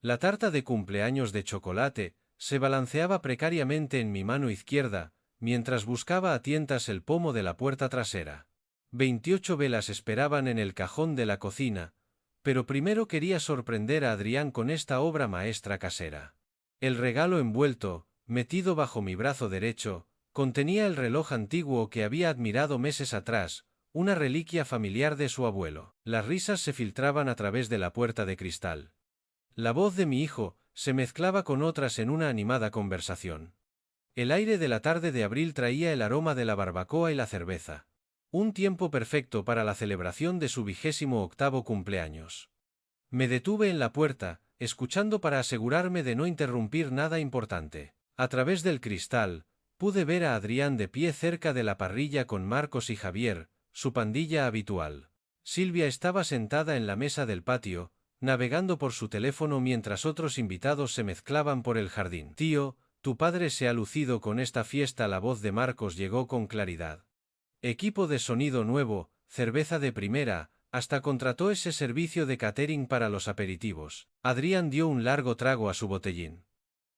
La tarta de cumpleaños de chocolate se balanceaba precariamente en mi mano izquierda, mientras buscaba a tientas el pomo de la puerta trasera. 28 velas esperaban en el cajón de la cocina, pero primero quería sorprender a Adrián con esta obra maestra casera. El regalo envuelto, metido bajo mi brazo derecho, contenía el reloj antiguo que había admirado meses atrás, una reliquia familiar de su abuelo. Las risas se filtraban a través de la puerta de cristal. La voz de mi hijo se mezclaba con otras en una animada conversación. El aire de la tarde de abril traía el aroma de la barbacoa y la cerveza. Un tiempo perfecto para la celebración de su 28º cumpleaños. Me detuve en la puerta, escuchando para asegurarme de no interrumpir nada importante. A través del cristal, pude ver a Adrián de pie cerca de la parrilla con Marcos y Javier, su pandilla habitual. Silvia estaba sentada en la mesa del patio, navegando por su teléfono mientras otros invitados se mezclaban por el jardín. Tío, tu padre se ha lucido con esta fiesta. La voz de Marcos llegó con claridad. Equipo de sonido nuevo, cerveza de primera, hasta contrató ese servicio de catering para los aperitivos. Adrián dio un largo trago a su botellín.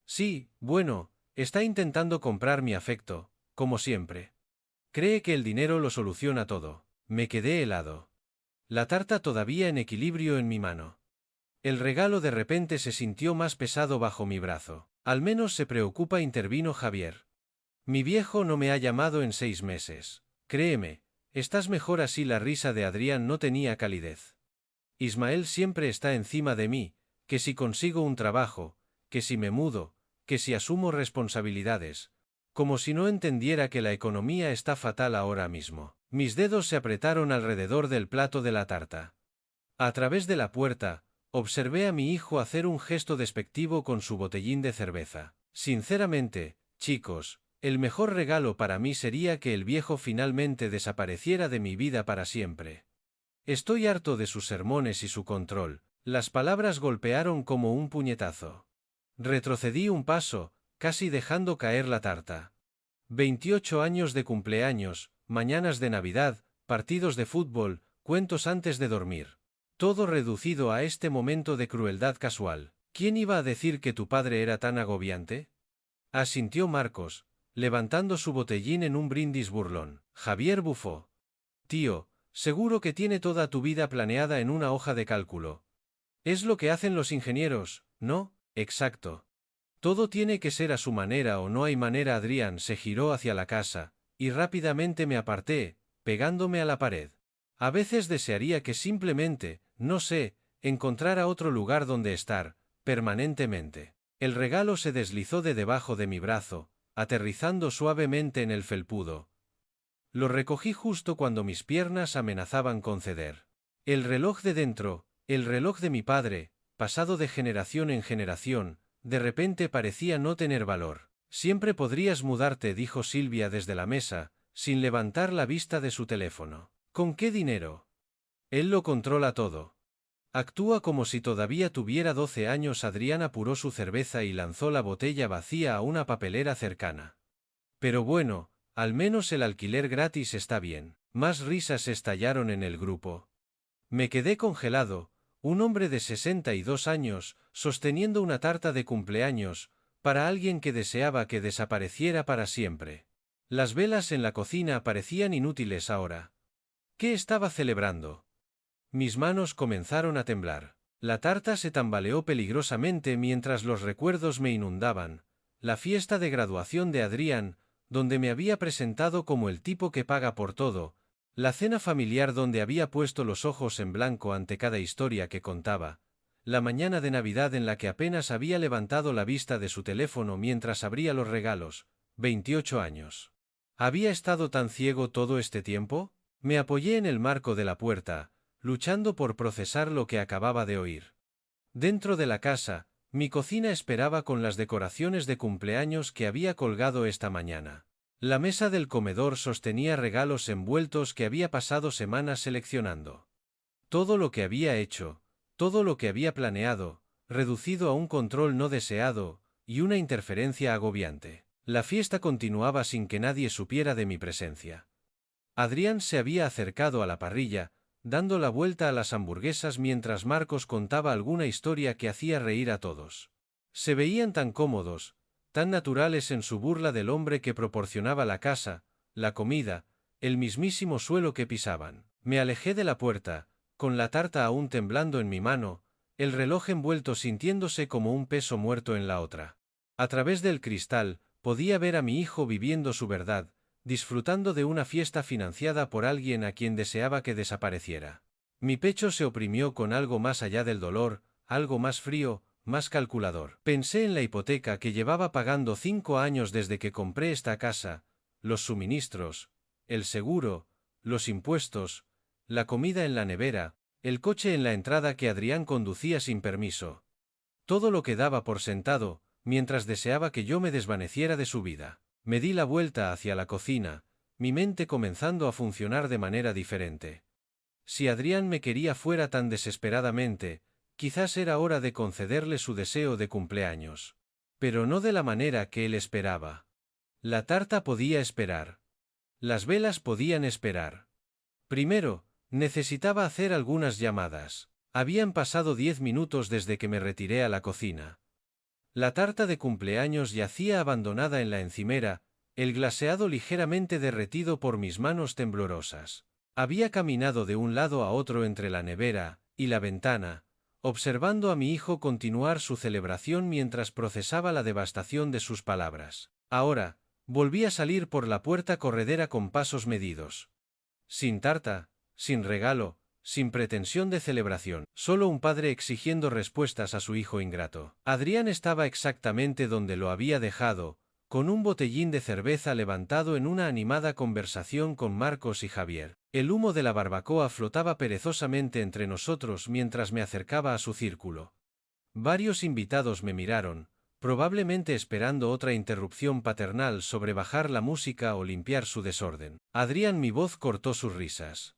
Sí, bueno, está intentando comprar mi afecto, como siempre. Cree que el dinero lo soluciona todo. Me quedé helado. La tarta todavía en equilibrio en mi mano. El regalo de repente se sintió más pesado bajo mi brazo. Al menos se preocupa, intervino Javier. Mi viejo no me ha llamado en 6 meses. Créeme, estás mejor así. La risa de Adrián no tenía calidez. Ismael siempre está encima de mí, que si consigo un trabajo, que si me mudo, que si asumo responsabilidades, como si no entendiera que la economía está fatal ahora mismo. Mis dedos se apretaron alrededor del plato de la tarta. A través de la puerta, observé a mi hijo hacer un gesto despectivo con su botellín de cerveza. Sinceramente, chicos, el mejor regalo para mí sería que el viejo finalmente desapareciera de mi vida para siempre. Estoy harto de sus sermones y su control. Las palabras golpearon como un puñetazo. Retrocedí un paso, casi dejando caer la tarta. 28 años de cumpleaños, mañanas de Navidad, partidos de fútbol, cuentos antes de dormir. Todo reducido a este momento de crueldad casual. ¿Quién iba a decir que tu padre era tan agobiante? Asintió Marcos, levantando su botellín en un brindis burlón. Javier bufó. Tío, seguro que tiene toda tu vida planeada en una hoja de cálculo. Es lo que hacen los ingenieros, ¿no? Exacto. Todo tiene que ser a su manera o no hay manera. Adrián se giró hacia la casa, y rápidamente me aparté, pegándome a la pared. A veces desearía que simplemente, no sé, encontrara otro lugar donde estar, permanentemente. El regalo se deslizó de debajo de mi brazo, aterrizando suavemente en el felpudo. Lo recogí justo cuando mis piernas amenazaban con ceder. El reloj de dentro, el reloj de mi padre, pasado de generación en generación, de repente parecía no tener valor. Siempre podrías mudarte, dijo Silvia desde la mesa, sin levantar la vista de su teléfono. ¿Con qué dinero? Él lo controla todo. Actúa como si todavía tuviera 12 años. Adrián apuró su cerveza y lanzó la botella vacía a una papelera cercana. Pero bueno, al menos el alquiler gratis está bien. Más risas estallaron en el grupo. Me quedé congelado, un hombre de 62 años, sosteniendo una tarta de cumpleaños, para alguien que deseaba que desapareciera para siempre. Las velas en la cocina parecían inútiles ahora. ¿Qué estaba celebrando? Mis manos comenzaron a temblar. La tarta se tambaleó peligrosamente mientras los recuerdos me inundaban. La fiesta de graduación de Adrián, donde me había presentado como el tipo que paga por todo, la cena familiar donde había puesto los ojos en blanco ante cada historia que contaba, la mañana de Navidad en la que apenas había levantado la vista de su teléfono mientras abría los regalos. 28 años. ¿Había estado tan ciego todo este tiempo? Me apoyé en el marco de la puerta, luchando por procesar lo que acababa de oír. Dentro de la casa, mi cocina esperaba con las decoraciones de cumpleaños que había colgado esta mañana. La mesa del comedor sostenía regalos envueltos que había pasado semanas seleccionando. Todo lo que había hecho, todo lo que había planeado, reducido a un control no deseado, y una interferencia agobiante. La fiesta continuaba sin que nadie supiera de mi presencia. Adrián se había acercado a la parrilla, dando la vuelta a las hamburguesas mientras Marcos contaba alguna historia que hacía reír a todos. Se veían tan cómodos, tan naturales en su burla del hombre que proporcionaba la casa, la comida, el mismísimo suelo que pisaban. Me alejé de la puerta, con la tarta aún temblando en mi mano, el reloj envuelto sintiéndose como un peso muerto en la otra. A través del cristal, podía ver a mi hijo viviendo su verdad, disfrutando de una fiesta financiada por alguien a quien deseaba que desapareciera. Mi pecho se oprimió con algo más allá del dolor, algo más frío, más calculador. Pensé en la hipoteca que llevaba pagando 5 años desde que compré esta casa, los suministros, el seguro, los impuestos, la comida en la nevera, el coche en la entrada que Adrián conducía sin permiso. Todo lo que daba por sentado, mientras deseaba que yo me desvaneciera de su vida. Me di la vuelta hacia la cocina, mi mente comenzando a funcionar de manera diferente. Si Adrián me quería fuera tan desesperadamente, quizás era hora de concederle su deseo de cumpleaños. Pero no de la manera que él esperaba. La tarta podía esperar. Las velas podían esperar. Primero, necesitaba hacer algunas llamadas. Habían pasado 10 minutos desde que me retiré a la cocina. La tarta de cumpleaños yacía abandonada en la encimera, el glaseado ligeramente derretido por mis manos temblorosas. Había caminado de un lado a otro entre la nevera y la ventana, observando a mi hijo continuar su celebración mientras procesaba la devastación de sus palabras. Ahora, volví a salir por la puerta corredera con pasos medidos. Sin tarta, sin regalo, sin pretensión de celebración, solo un padre exigiendo respuestas a su hijo ingrato. Adrián estaba exactamente donde lo había dejado, con un botellín de cerveza levantado en una animada conversación con Marcos y Javier. El humo de la barbacoa flotaba perezosamente entre nosotros mientras me acercaba a su círculo. Varios invitados me miraron, probablemente esperando otra interrupción paternal sobre bajar la música o limpiar su desorden. Adrián, mi voz cortó sus risas.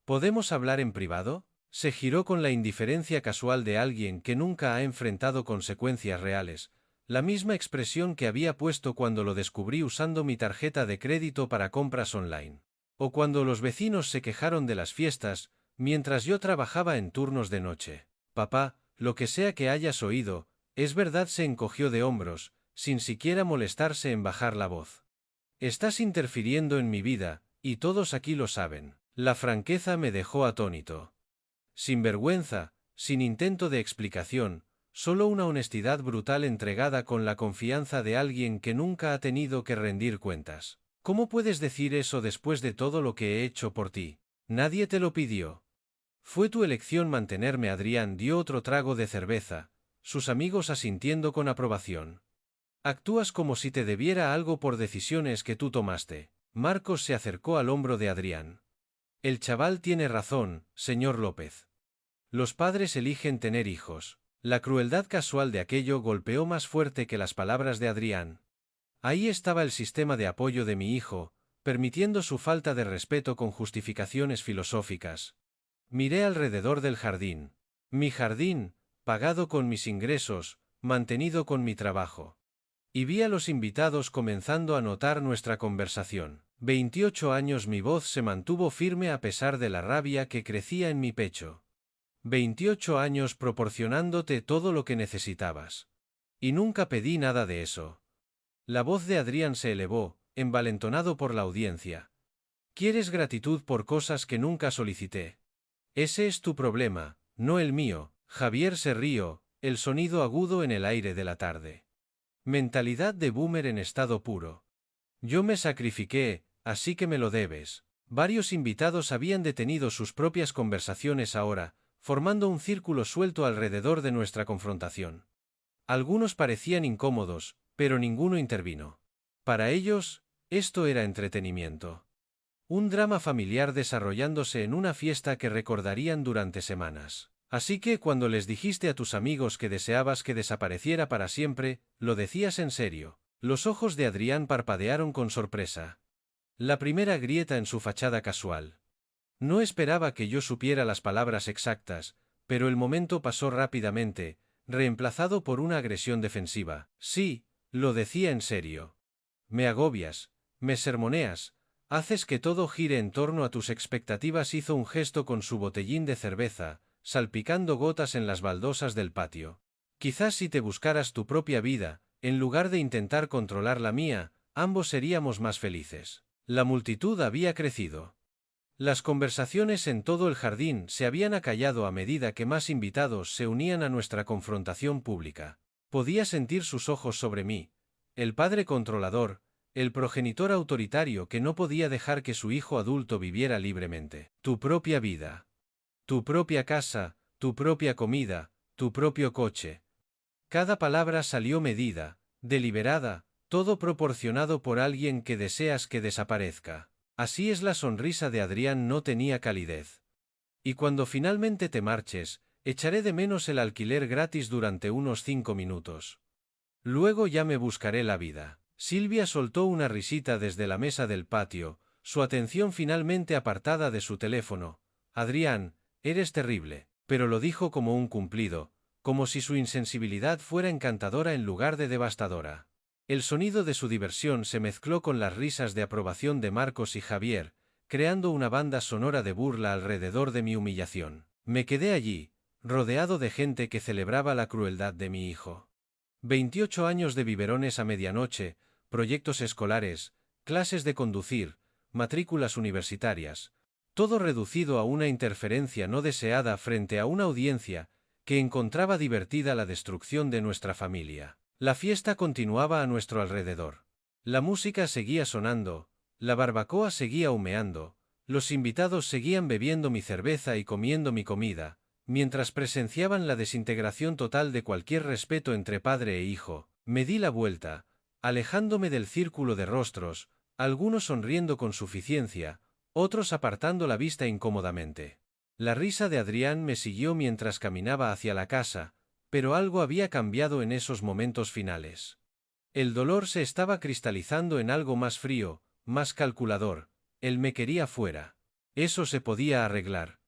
¿Podemos hablar en privado? Se giró con la indiferencia casual de alguien que nunca ha enfrentado consecuencias reales, la misma expresión que había puesto cuando lo descubrí usando mi tarjeta de crédito para compras online. O cuando los vecinos se quejaron de las fiestas, mientras yo trabajaba en turnos de noche. Papá, lo que sea que hayas oído, es verdad, se encogió de hombros, sin siquiera molestarse en bajar la voz. Estás interfiriendo en mi vida, y todos aquí lo saben. La franqueza me dejó atónito. Sin vergüenza, sin intento de explicación, solo una honestidad brutal entregada con la confianza de alguien que nunca ha tenido que rendir cuentas. ¿Cómo puedes decir eso después de todo lo que he hecho por ti? Nadie te lo pidió. Fue tu elección mantenerme. Adrián dio otro trago de cerveza, sus amigos asintiendo con aprobación. Actúas como si te debiera algo por decisiones que tú tomaste. Marcos se acercó al hombro de Adrián. El chaval tiene razón, señor López. Los padres eligen tener hijos. La crueldad casual de aquello golpeó más fuerte que las palabras de Adrián. Ahí estaba el sistema de apoyo de mi hijo, permitiendo su falta de respeto con justificaciones filosóficas. Miré alrededor del jardín. Mi jardín, pagado con mis ingresos, mantenido con mi trabajo. Y vi a los invitados comenzando a notar nuestra conversación. 28 años. Mi voz se mantuvo firme a pesar de la rabia que crecía en mi pecho. 28 años proporcionándote todo lo que necesitabas. Y nunca pedí nada de eso. La voz de Adrián se elevó, envalentonado por la audiencia. ¿Quieres gratitud por cosas que nunca solicité? Ese es tu problema, no el mío. Javier se rió, el sonido agudo en el aire de la tarde. Mentalidad de boomer en estado puro. Yo me sacrifiqué, así que me lo debes. Varios invitados habían detenido sus propias conversaciones ahora, formando un círculo suelto alrededor de nuestra confrontación. Algunos parecían incómodos, pero ninguno intervino. Para ellos, esto era entretenimiento. Un drama familiar desarrollándose en una fiesta que recordarían durante semanas. Así que cuando les dijiste a tus amigos que deseabas que desapareciera para siempre, ¿lo decías en serio? Los ojos de Adrián parpadearon con sorpresa. La primera grieta en su fachada casual. No esperaba que yo supiera las palabras exactas, pero el momento pasó rápidamente, reemplazado por una agresión defensiva. Sí, lo decía en serio. Me agobias, me sermoneas, Haces que todo gire en torno a tus expectativas. Hizo un gesto con su botellín de cerveza, salpicando gotas en las baldosas del patio. Quizás si te buscaras tu propia vida, en lugar de intentar controlar la mía, ambos seríamos más felices. La multitud había crecido. Las conversaciones en todo el jardín se habían acallado a medida que más invitados se unían a nuestra confrontación pública. Podía sentir sus ojos sobre mí, el padre controlador, el progenitor autoritario que no podía dejar que su hijo adulto viviera libremente. Tu propia vida. Tu propia casa, tu propia comida, tu propio coche. Cada palabra salió medida, deliberada, todo proporcionado por alguien que deseas que desaparezca. Así es, la sonrisa de Adrián no tenía calidez. Y cuando finalmente te marches, echaré de menos el alquiler gratis durante unos 5 minutos. Luego ya me buscaré la vida. Silvia soltó una risita desde la mesa del patio, su atención finalmente apartada de su teléfono. Adrián, eres terrible, pero lo dijo como un cumplido, como si su insensibilidad fuera encantadora en lugar de devastadora. El sonido de su diversión se mezcló con las risas de aprobación de Marcos y Javier, creando una banda sonora de burla alrededor de mi humillación. Me quedé allí, rodeado de gente que celebraba la crueldad de mi hijo. 28 años de biberones a medianoche, proyectos escolares, clases de conducir, matrículas universitarias, todo reducido a una interferencia no deseada frente a una audiencia que encontraba divertida la destrucción de nuestra familia. La fiesta continuaba a nuestro alrededor. La música seguía sonando, la barbacoa seguía humeando, los invitados seguían bebiendo mi cerveza y comiendo mi comida, mientras presenciaban la desintegración total de cualquier respeto entre padre e hijo. Me di la vuelta, alejándome del círculo de rostros, algunos sonriendo con suficiencia, otros apartando la vista incómodamente. La risa de Adrián me siguió mientras caminaba hacia la casa, pero algo había cambiado en esos momentos finales. El dolor se estaba cristalizando en algo más frío, más calculador. Él me quería fuera. Eso se podía arreglar.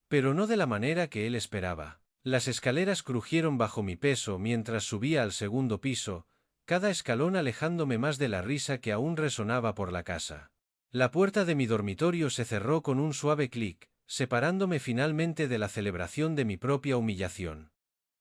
Pero no de la manera que él esperaba. Las escaleras crujieron bajo mi peso mientras subía al segundo piso, cada escalón alejándome más de la risa que aún resonaba por la casa. La puerta de mi dormitorio se cerró con un suave clic, separándome finalmente de la celebración de mi propia humillación.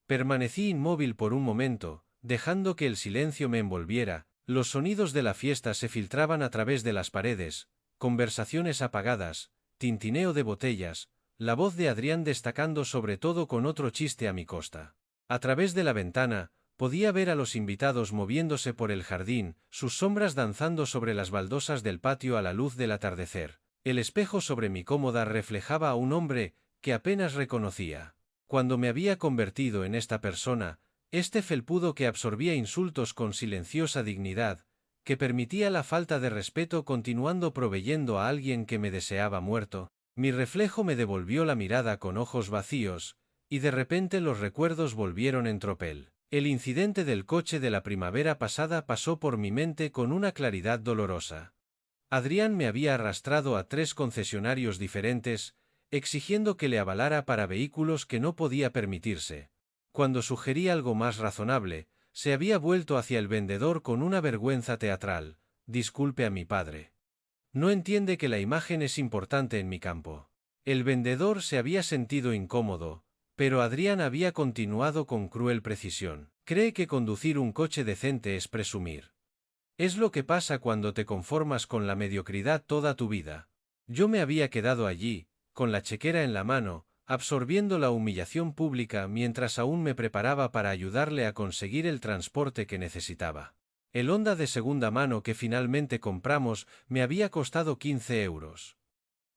Permanecí inmóvil por un momento, dejando que el silencio me envolviera. Los sonidos de la fiesta se filtraban a través de las paredes, conversaciones apagadas, tintineo de botellas, la voz de Adrián destacando sobre todo con otro chiste a mi costa. A través de la ventana, podía ver a los invitados moviéndose por el jardín, sus sombras danzando sobre las baldosas del patio a la luz del atardecer. El espejo sobre mi cómoda reflejaba a un hombre que apenas reconocía. Cuando me había convertido en esta persona, este felpudo que absorbía insultos con silenciosa dignidad, que permitía la falta de respeto continuando proveyendo a alguien que me deseaba muerto. Mi reflejo me devolvió la mirada con ojos vacíos, y de repente los recuerdos volvieron en tropel. El incidente del coche de la primavera pasada pasó por mi mente con una claridad dolorosa. Adrián me había arrastrado a 3 concesionarios diferentes, exigiendo que le avalara para vehículos que no podía permitirse. Cuando sugerí algo más razonable, se había vuelto hacia el vendedor con una vergüenza teatral. Disculpe a mi padre. No entiende que la imagen es importante en mi campo. El vendedor se había sentido incómodo, pero Adrián había continuado con cruel precisión. Cree que conducir un coche decente es presumir. Es lo que pasa cuando te conformas con la mediocridad toda tu vida. Yo me había quedado allí, con la chequera en la mano, absorbiendo la humillación pública mientras aún me preparaba para ayudarle a conseguir el transporte que necesitaba. El Honda de segunda mano que finalmente compramos me había costado 15 euros.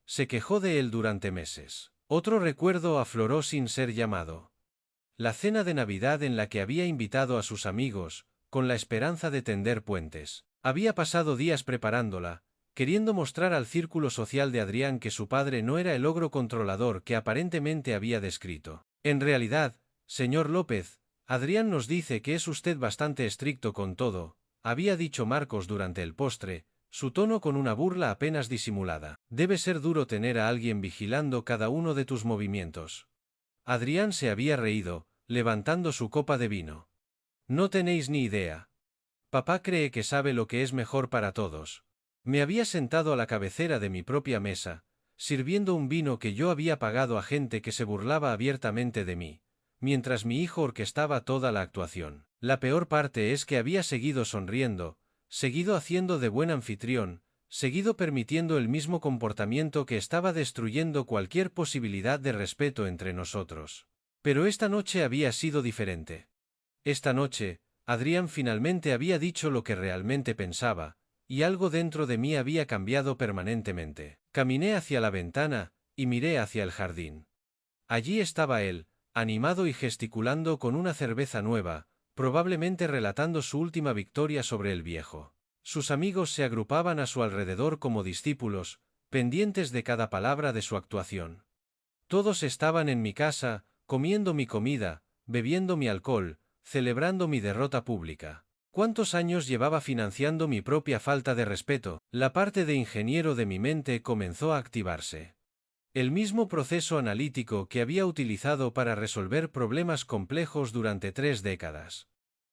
Se quejó de él durante meses. Otro recuerdo afloró sin ser llamado. La cena de Navidad en la que había invitado a sus amigos, con la esperanza de tender puentes. Había pasado días preparándola, queriendo mostrar al círculo social de Adrián que su padre no era el ogro controlador que aparentemente había descrito. En realidad, señor López, Adrián nos dice que es usted bastante estricto con todo, había dicho Marcos durante el postre, su tono con una burla apenas disimulada. Debe ser duro tener a alguien vigilando cada uno de tus movimientos. Adrián se había reído, levantando su copa de vino. No tenéis ni idea. Papá cree que sabe lo que es mejor para todos. Me había sentado a la cabecera de mi propia mesa, sirviendo un vino que yo había pagado a gente que se burlaba abiertamente de mí, mientras mi hijo orquestaba toda la actuación. La peor parte es que había seguido sonriendo, seguido haciendo de buen anfitrión, seguido permitiendo el mismo comportamiento que estaba destruyendo cualquier posibilidad de respeto entre nosotros. Pero esta noche había sido diferente. Esta noche, Adrián finalmente había dicho lo que realmente pensaba, y algo dentro de mí había cambiado permanentemente. Caminé hacia la ventana, y miré hacia el jardín. Allí estaba él, animado y gesticulando con una cerveza nueva, probablemente relatando su última victoria sobre el viejo. Sus amigos se agrupaban a su alrededor como discípulos, pendientes de cada palabra de su actuación. Todos estaban en mi casa, comiendo mi comida, bebiendo mi alcohol, celebrando mi derrota pública. ¿Cuántos años llevaba financiando mi propia falta de respeto? La parte de ingeniero de mi mente comenzó a activarse. El mismo proceso analítico que había utilizado para resolver problemas complejos durante 3 décadas.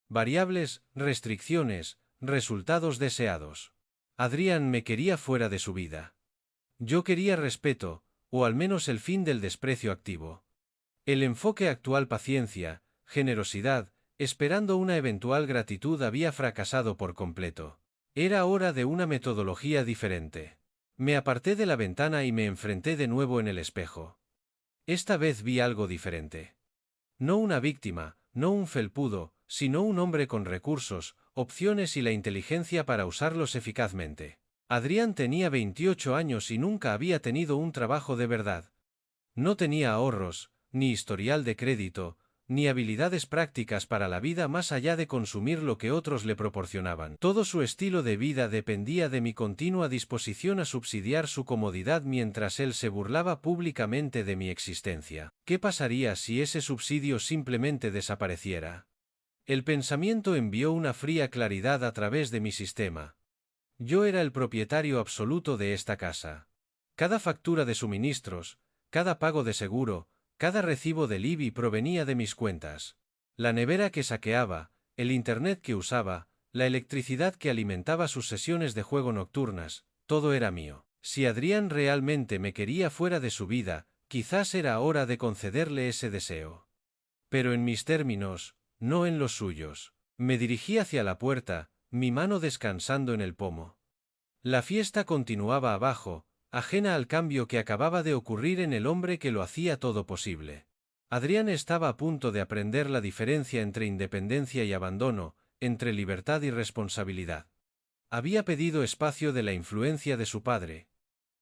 Variables, restricciones, resultados deseados. Adrián me quería fuera de su vida. Yo quería respeto, o al menos el fin del desprecio activo. El enfoque actual paciencia, generosidad, esperando una eventual gratitud había fracasado por completo. Era hora de una metodología diferente. Me aparté de la ventana y me enfrenté de nuevo en el espejo. Esta vez vi algo diferente. No una víctima, no un felpudo, sino un hombre con recursos, opciones y la inteligencia para usarlos eficazmente. Adrián tenía 28 años y nunca había tenido un trabajo de verdad. No tenía ahorros, ni historial de crédito, ni habilidades prácticas para la vida más allá de consumir lo que otros le proporcionaban. Todo su estilo de vida dependía de mi continua disposición a subsidiar su comodidad mientras él se burlaba públicamente de mi existencia. ¿Qué pasaría si ese subsidio simplemente desapareciera? El pensamiento envió una fría claridad a través de mi sistema. Yo era el propietario absoluto de esta casa. Cada factura de suministros, cada pago de seguro, cada recibo del IBI provenía de mis cuentas. La nevera que saqueaba, el internet que usaba, la electricidad que alimentaba sus sesiones de juego nocturnas, todo era mío. Si Adrián realmente me quería fuera de su vida, quizás era hora de concederle ese deseo. Pero en mis términos, no en los suyos. Me dirigí hacia la puerta, mi mano descansando en el pomo. La fiesta continuaba abajo, ajena al cambio que acababa de ocurrir en el hombre que lo hacía todo posible. Adrián estaba a punto de aprender la diferencia entre independencia y abandono, entre libertad y responsabilidad. Había pedido espacio de la influencia de su padre.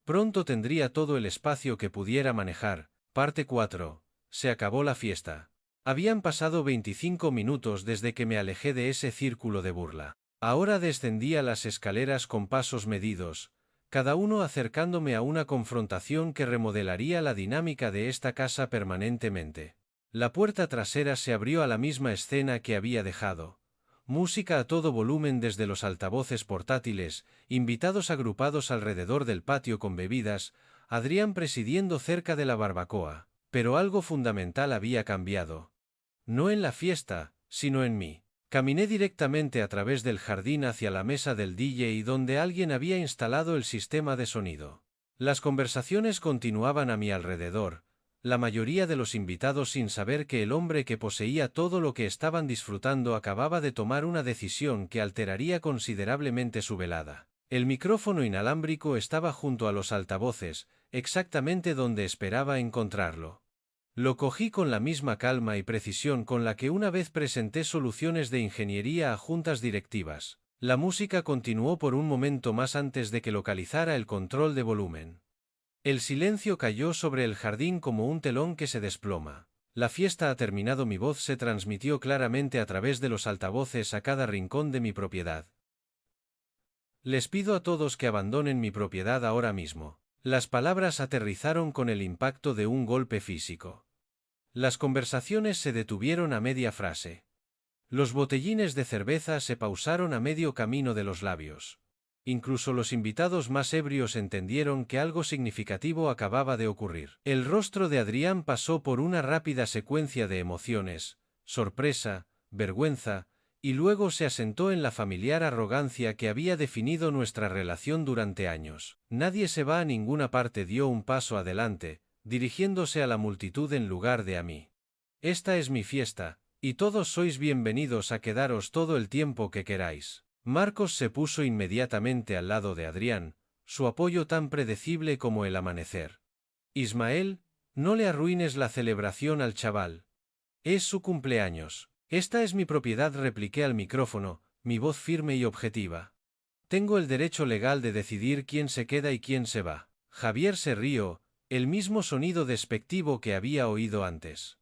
Pronto tendría todo el espacio que pudiera manejar. Parte 4. Se acabó la fiesta. Habían pasado 25 minutos desde que me alejé de ese círculo de burla. Ahora descendía las escaleras con pasos medidos, cada uno acercándome a una confrontación que remodelaría la dinámica de esta casa permanentemente. La puerta trasera se abrió a la misma escena que había dejado. Música a todo volumen desde los altavoces portátiles, invitados agrupados alrededor del patio con bebidas, Adrián presidiendo cerca de la barbacoa. Pero algo fundamental había cambiado. No en la fiesta, sino en mí. Caminé directamente a través del jardín hacia la mesa del DJ donde alguien había instalado el sistema de sonido. Las conversaciones continuaban a mi alrededor, la mayoría de los invitados sin saber que el hombre que poseía todo lo que estaban disfrutando acababa de tomar una decisión que alteraría considerablemente su velada. El micrófono inalámbrico estaba junto a los altavoces, exactamente donde esperaba encontrarlo. Lo cogí con la misma calma y precisión con la que una vez presenté soluciones de ingeniería a juntas directivas. La música continuó por un momento más antes de que localizara el control de volumen. El silencio cayó sobre el jardín como un telón que se desploma. La fiesta ha terminado. Mi voz se transmitió claramente a través de los altavoces a cada rincón de mi propiedad. Les pido a todos que abandonen mi propiedad ahora mismo. Las palabras aterrizaron con el impacto de un golpe físico. Las conversaciones se detuvieron a media frase. Los botellines de cerveza se pausaron a medio camino de los labios. Incluso los invitados más ebrios entendieron que algo significativo acababa de ocurrir. El rostro de Adrián pasó por una rápida secuencia de emociones, sorpresa, vergüenza, y luego se asentó en la familiar arrogancia que había definido nuestra relación durante años. Nadie se va a ninguna parte, dio un paso adelante, dirigiéndose a la multitud en lugar de a mí. Esta es mi fiesta, y todos sois bienvenidos a quedaros todo el tiempo que queráis. Marcos se puso inmediatamente al lado de Adrián, su apoyo tan predecible como el amanecer. Ismael, no le arruines la celebración al chaval. Es su cumpleaños. Esta es mi propiedad, repliqué al micrófono, mi voz firme y objetiva. Tengo el derecho legal de decidir quién se queda y quién se va. Javier se rió, el mismo sonido despectivo que había oído antes.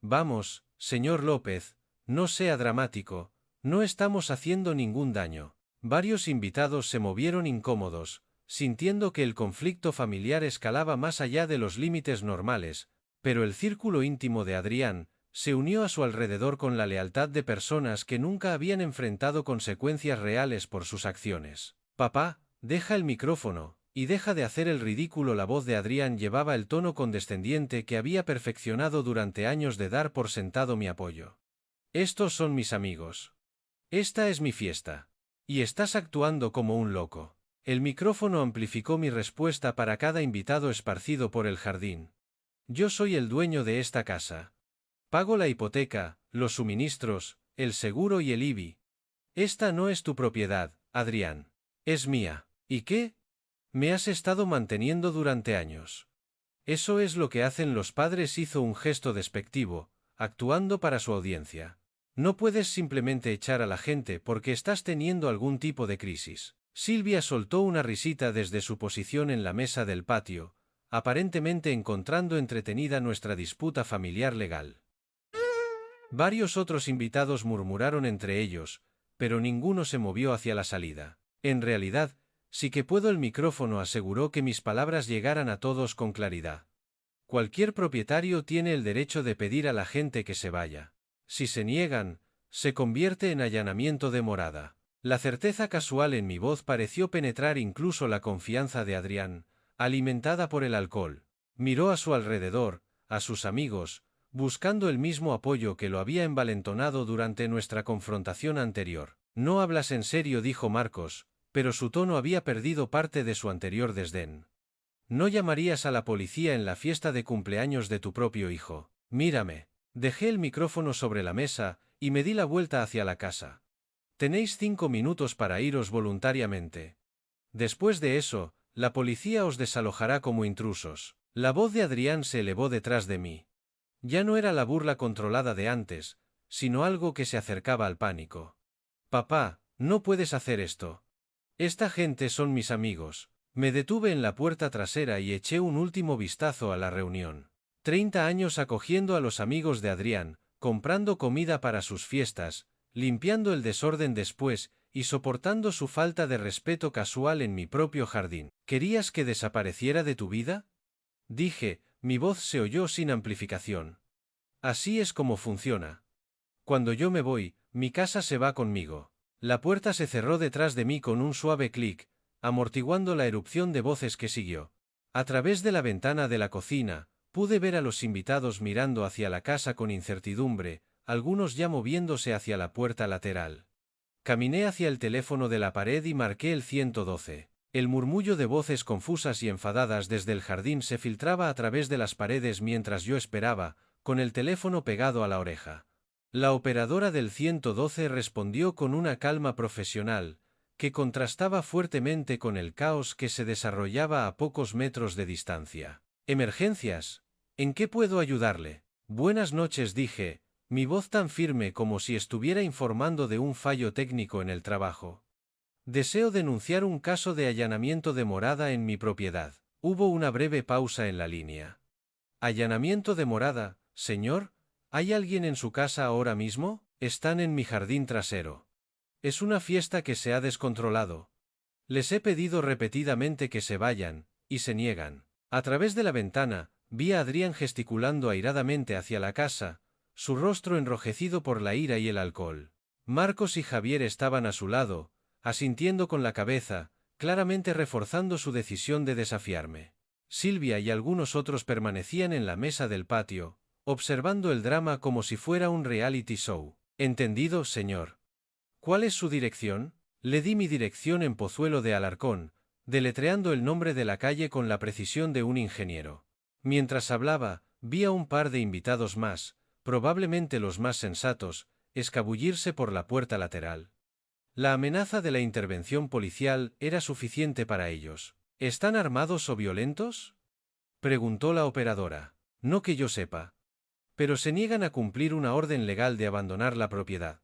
Vamos, señor López, no sea dramático, no estamos haciendo ningún daño. Varios invitados se movieron incómodos, sintiendo que el conflicto familiar escalaba más allá de los límites normales, pero el círculo íntimo de Adrián se unió a su alrededor con la lealtad de personas que nunca habían enfrentado consecuencias reales por sus acciones. Papá, deja el micrófono, y deja de hacer el ridículo. La voz de Adrián llevaba el tono condescendiente que había perfeccionado durante años de dar por sentado mi apoyo. Estos son mis amigos. Esta es mi fiesta. Y estás actuando como un loco. El micrófono amplificó mi respuesta para cada invitado esparcido por el jardín. Yo soy el dueño de esta casa. Pago la hipoteca, los suministros, el seguro y el IBI. Esta no es tu propiedad, Adrián. Es mía. ¿Y qué? Me has estado manteniendo durante años. Eso es lo que hacen los padres. Hizo un gesto despectivo, actuando para su audiencia. No puedes simplemente echar a la gente porque estás teniendo algún tipo de crisis. Silvia soltó una risita desde su posición en la mesa del patio, aparentemente encontrando entretenida nuestra disputa familiar legal. Varios otros invitados murmuraron entre ellos, pero ninguno se movió hacia la salida. En realidad, sí que puedo. El micrófono aseguró que mis palabras llegaran a todos con claridad. Cualquier propietario tiene el derecho de pedir a la gente que se vaya. Si se niegan, se convierte en allanamiento de morada. La certeza casual en mi voz pareció penetrar incluso la confianza de Adrián, alimentada por el alcohol. Miró a su alrededor, a sus amigos, buscando el mismo apoyo que lo había envalentonado durante nuestra confrontación anterior. No hablas en serio, dijo Marcos, pero su tono había perdido parte de su anterior desdén. ¿No llamarías a la policía en la fiesta de cumpleaños de tu propio hijo? Mírame. Dejé el micrófono sobre la mesa, y me di la vuelta hacia la casa. Tenéis 5 minutos para iros voluntariamente. Después de eso, la policía os desalojará como intrusos. La voz de Adrián se elevó detrás de mí. Ya no era la burla controlada de antes, sino algo que se acercaba al pánico. Papá, no puedes hacer esto. Esta gente son mis amigos. Me detuve en la puerta trasera y eché un último vistazo a la reunión. 30 años acogiendo a los amigos de Adrián, comprando comida para sus fiestas, limpiando el desorden después, y soportando su falta de respeto casual en mi propio jardín. ¿Querías que desapareciera de tu vida? Dije, mi voz se oyó sin amplificación. Así es como funciona. Cuando yo me voy, mi casa se va conmigo. La puerta se cerró detrás de mí con un suave clic, amortiguando la erupción de voces que siguió. A través de la ventana de la cocina, pude ver a los invitados mirando hacia la casa con incertidumbre, algunos ya moviéndose hacia la puerta lateral. Caminé hacia el teléfono de la pared y marqué el 112. El murmullo de voces confusas y enfadadas desde el jardín se filtraba a través de las paredes mientras yo esperaba, con el teléfono pegado a la oreja. La operadora del 112 respondió con una calma profesional, que contrastaba fuertemente con el caos que se desarrollaba a pocos metros de distancia. «Emergencias. ¿En qué puedo ayudarle?» «Buenas noches», dije, mi voz tan firme como si estuviera informando de un fallo técnico en el trabajo. «Deseo denunciar un caso de allanamiento de morada en mi propiedad». Hubo una breve pausa en la línea. «¿Allanamiento de morada, señor? ¿Hay alguien en su casa ahora mismo?» «Están en mi jardín trasero. Es una fiesta que se ha descontrolado. Les he pedido repetidamente que se vayan, y se niegan». A través de la ventana, vi a Adrián gesticulando airadamente hacia la casa, su rostro enrojecido por la ira y el alcohol. Marcos y Javier estaban a su lado, asintiendo con la cabeza, claramente reforzando su decisión de desafiarme. Silvia y algunos otros permanecían en la mesa del patio, observando el drama como si fuera un reality show. «Entendido, señor». ¿Cuál es su dirección? Le di mi dirección en Pozuelo de Alarcón, deletreando el nombre de la calle con la precisión de un ingeniero. Mientras hablaba, vi a un par de invitados más, probablemente los más sensatos, escabullirse por la puerta lateral. La amenaza de la intervención policial era suficiente para ellos. ¿Están armados o violentos?, preguntó la operadora. No que yo sepa. Pero se niegan a cumplir una orden legal de abandonar la propiedad.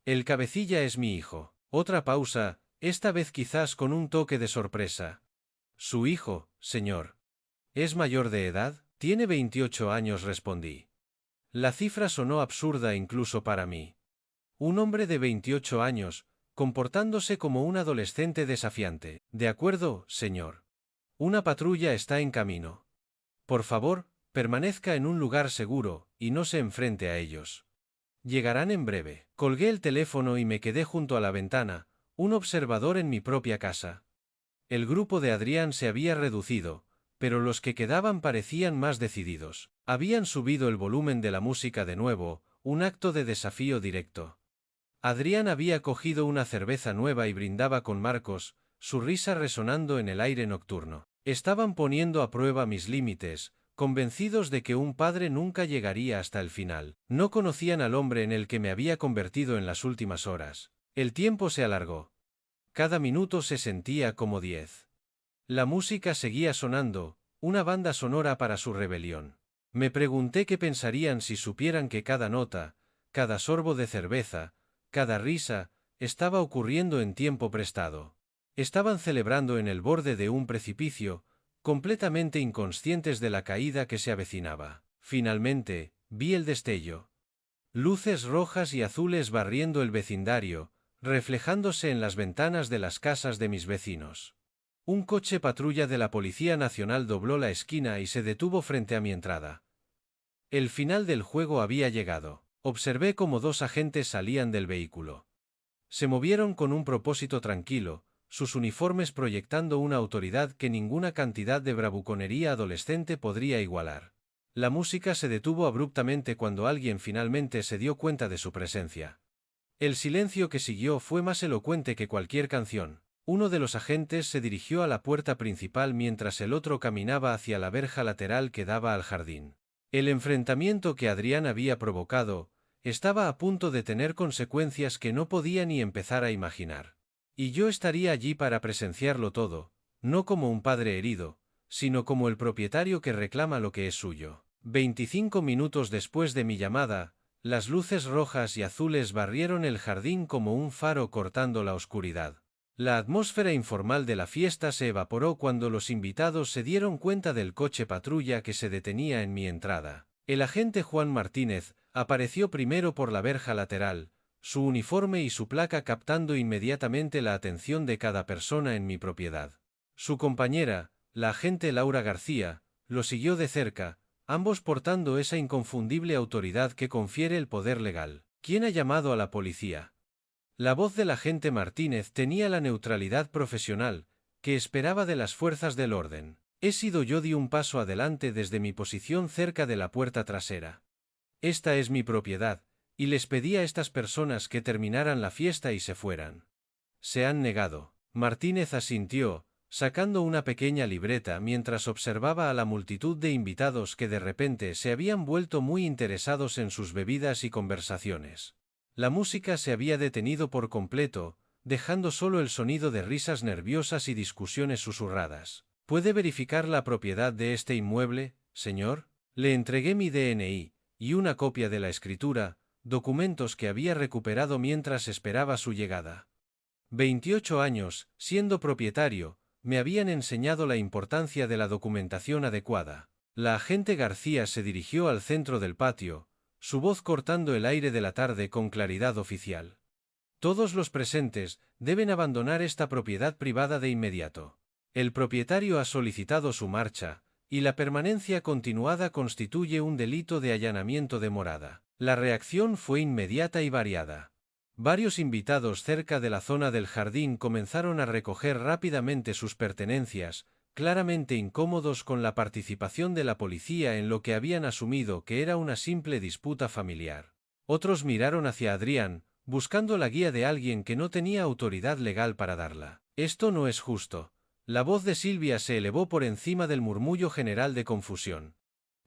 El cabecilla es mi hijo. Otra pausa, esta vez quizás con un toque de sorpresa. Su hijo, señor. ¿Es mayor de edad? Tiene 28 años, respondí. La cifra sonó absurda incluso para mí. Un hombre de 28 años, comportándose como un adolescente desafiante. De acuerdo, señor. Una patrulla está en camino. Por favor, permanezca en un lugar seguro, y no se enfrente a ellos. Llegarán en breve. Colgué el teléfono y me quedé junto a la ventana, un observador en mi propia casa. El grupo de Adrián se había reducido, pero los que quedaban parecían más decididos. Habían subido el volumen de la música de nuevo, un acto de desafío directo. Adrián había cogido una cerveza nueva y brindaba con Marcos, su risa resonando en el aire nocturno. Estaban poniendo a prueba mis límites, convencidos de que un padre nunca llegaría hasta el final. No conocían al hombre en el que me había convertido en las últimas horas. El tiempo se alargó. Cada minuto se sentía como 10. La música seguía sonando, una banda sonora para su rebelión. Me pregunté qué pensarían si supieran que cada nota, cada sorbo de cerveza, cada risa, estaba ocurriendo en tiempo prestado. Estaban celebrando en el borde de un precipicio, completamente inconscientes de la caída que se avecinaba. Finalmente, vi el destello. Luces rojas y azules barriendo el vecindario, reflejándose en las ventanas de las casas de mis vecinos. Un coche patrulla de la Policía Nacional dobló la esquina y se detuvo frente a mi entrada. El final del juego había llegado. Observé cómo dos agentes salían del vehículo. Se movieron con un propósito tranquilo, sus uniformes proyectando una autoridad que ninguna cantidad de bravuconería adolescente podría igualar. La música se detuvo abruptamente cuando alguien finalmente se dio cuenta de su presencia. El silencio que siguió fue más elocuente que cualquier canción. Uno de los agentes se dirigió a la puerta principal mientras el otro caminaba hacia la verja lateral que daba al jardín. El enfrentamiento que Adrián había provocado estaba a punto de tener consecuencias que no podía ni empezar a imaginar. Y yo estaría allí para presenciarlo todo, no como un padre herido, sino como el propietario que reclama lo que es suyo. 25 minutos después de mi llamada, las luces rojas y azules barrieron el jardín como un faro cortando la oscuridad. La atmósfera informal de la fiesta se evaporó cuando los invitados se dieron cuenta del coche patrulla que se detenía en mi entrada. El agente Juan Martínez apareció primero por la verja lateral, su uniforme y su placa captando inmediatamente la atención de cada persona en mi propiedad. Su compañera, la agente Laura García, lo siguió de cerca, ambos portando esa inconfundible autoridad que confiere el poder legal. ¿Quién ha llamado a la policía? La voz del agente Martínez tenía la neutralidad profesional que esperaba de las fuerzas del orden. He sido yo. Di un paso adelante desde mi posición cerca de la puerta trasera. Esta es mi propiedad, y les pedí a estas personas que terminaran la fiesta y se fueran. Se han negado. Martínez asintió, sacando una pequeña libreta mientras observaba a la multitud de invitados que de repente se habían vuelto muy interesados en sus bebidas y conversaciones. La música se había detenido por completo, dejando solo el sonido de risas nerviosas y discusiones susurradas. ¿Puede verificar la propiedad de este inmueble, señor? Le entregué mi DNI y una copia de la escritura, documentos que había recuperado mientras esperaba su llegada. 28 años, siendo propietario, me habían enseñado la importancia de la documentación adecuada. La agente García se dirigió al centro del patio, su voz cortando el aire de la tarde con claridad oficial. Todos los presentes deben abandonar esta propiedad privada de inmediato. El propietario ha solicitado su marcha, y la permanencia continuada constituye un delito de allanamiento de morada. La reacción fue inmediata y variada. Varios invitados cerca de la zona del jardín comenzaron a recoger rápidamente sus pertenencias, claramente incómodos con la participación de la policía en lo que habían asumido que era una simple disputa familiar. Otros miraron hacia Adrián, buscando la guía de alguien que no tenía autoridad legal para darla. Esto no es justo. La voz de Silvia se elevó por encima del murmullo general de confusión.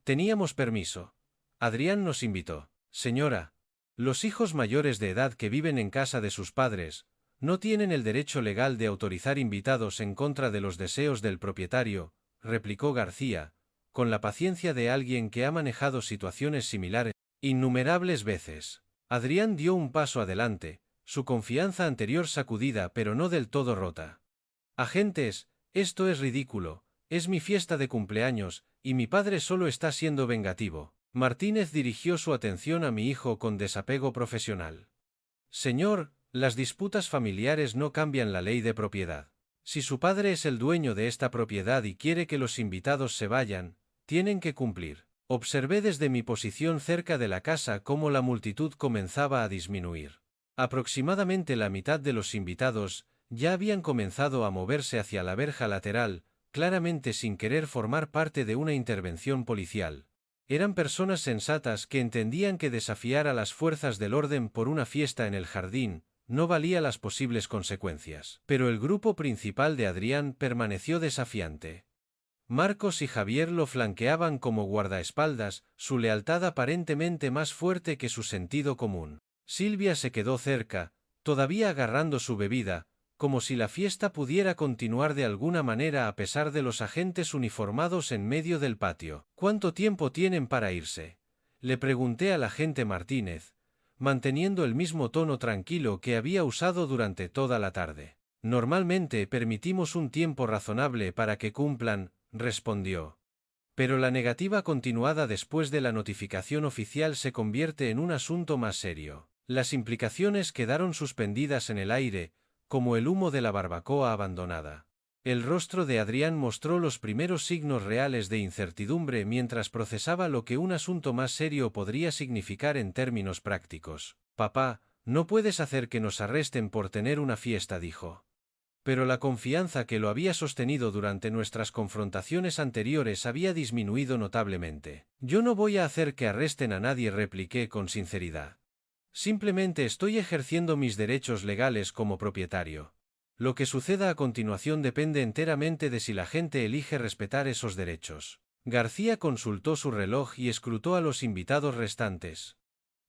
Teníamos permiso. Adrián nos invitó. Señora, los hijos mayores de edad que viven en casa de sus padres no tienen el derecho legal de autorizar invitados en contra de los deseos del propietario, replicó García, con la paciencia de alguien que ha manejado situaciones similares innumerables veces. Adrián dio un paso adelante, su confianza anterior sacudida pero no del todo rota. Agentes, esto es ridículo, es mi fiesta de cumpleaños, y mi padre solo está siendo vengativo. Martínez dirigió su atención a mi hijo con desapego profesional. Señor, las disputas familiares no cambian la ley de propiedad. Si su padre es el dueño de esta propiedad y quiere que los invitados se vayan, tienen que cumplir. Observé desde mi posición cerca de la casa cómo la multitud comenzaba a disminuir. Aproximadamente la mitad de los invitados ya habían comenzado a moverse hacia la verja lateral, claramente sin querer formar parte de una intervención policial. Eran personas sensatas que entendían que desafiar a las fuerzas del orden por una fiesta en el jardín no valía las posibles consecuencias. Pero el grupo principal de Adrián permaneció desafiante. Marcos y Javier lo flanqueaban como guardaespaldas, su lealtad aparentemente más fuerte que su sentido común. Silvia se quedó cerca, todavía agarrando su bebida, como si la fiesta pudiera continuar de alguna manera a pesar de los agentes uniformados en medio del patio. ¿Cuánto tiempo tienen para irse?, le pregunté al agente Martínez, manteniendo el mismo tono tranquilo que había usado durante toda la tarde. Normalmente permitimos un tiempo razonable para que cumplan, respondió. Pero la negativa continuada después de la notificación oficial se convierte en un asunto más serio. Las implicaciones quedaron suspendidas en el aire, como el humo de la barbacoa abandonada. El rostro de Adrián mostró los primeros signos reales de incertidumbre mientras procesaba lo que un asunto más serio podría significar en términos prácticos. Papá, no puedes hacer que nos arresten por tener una fiesta, dijo. Pero la confianza que lo había sostenido durante nuestras confrontaciones anteriores había disminuido notablemente. Yo no voy a hacer que arresten a nadie, repliqué con sinceridad. Simplemente estoy ejerciendo mis derechos legales como propietario. Lo que suceda a continuación depende enteramente de si la gente elige respetar esos derechos. García consultó su reloj y escrutó a los invitados restantes.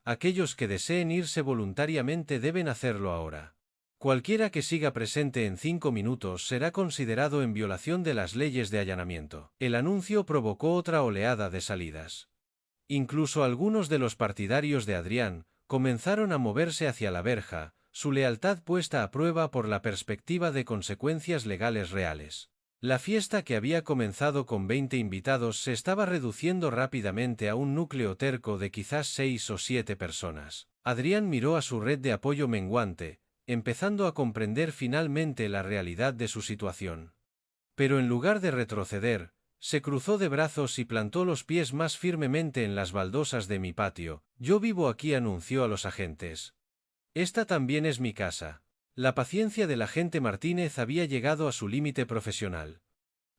Aquellos que deseen irse voluntariamente deben hacerlo ahora. Cualquiera que siga presente en 5 minutos será considerado en violación de las leyes de allanamiento. El anuncio provocó otra oleada de salidas. Incluso algunos de los partidarios de Adrián comenzaron a moverse hacia la verja, su lealtad puesta a prueba por la perspectiva de consecuencias legales reales. La fiesta, que había comenzado con 20 invitados, se estaba reduciendo rápidamente a un núcleo terco de quizás 6 o 7 personas. Adrián miró a su red de apoyo menguante, empezando a comprender finalmente la realidad de su situación. Pero en lugar de retroceder, se cruzó de brazos y plantó los pies más firmemente en las baldosas de mi patio. Yo vivo aquí, anunció a los agentes. Esta también es mi casa. La paciencia del agente Martínez había llegado a su límite profesional.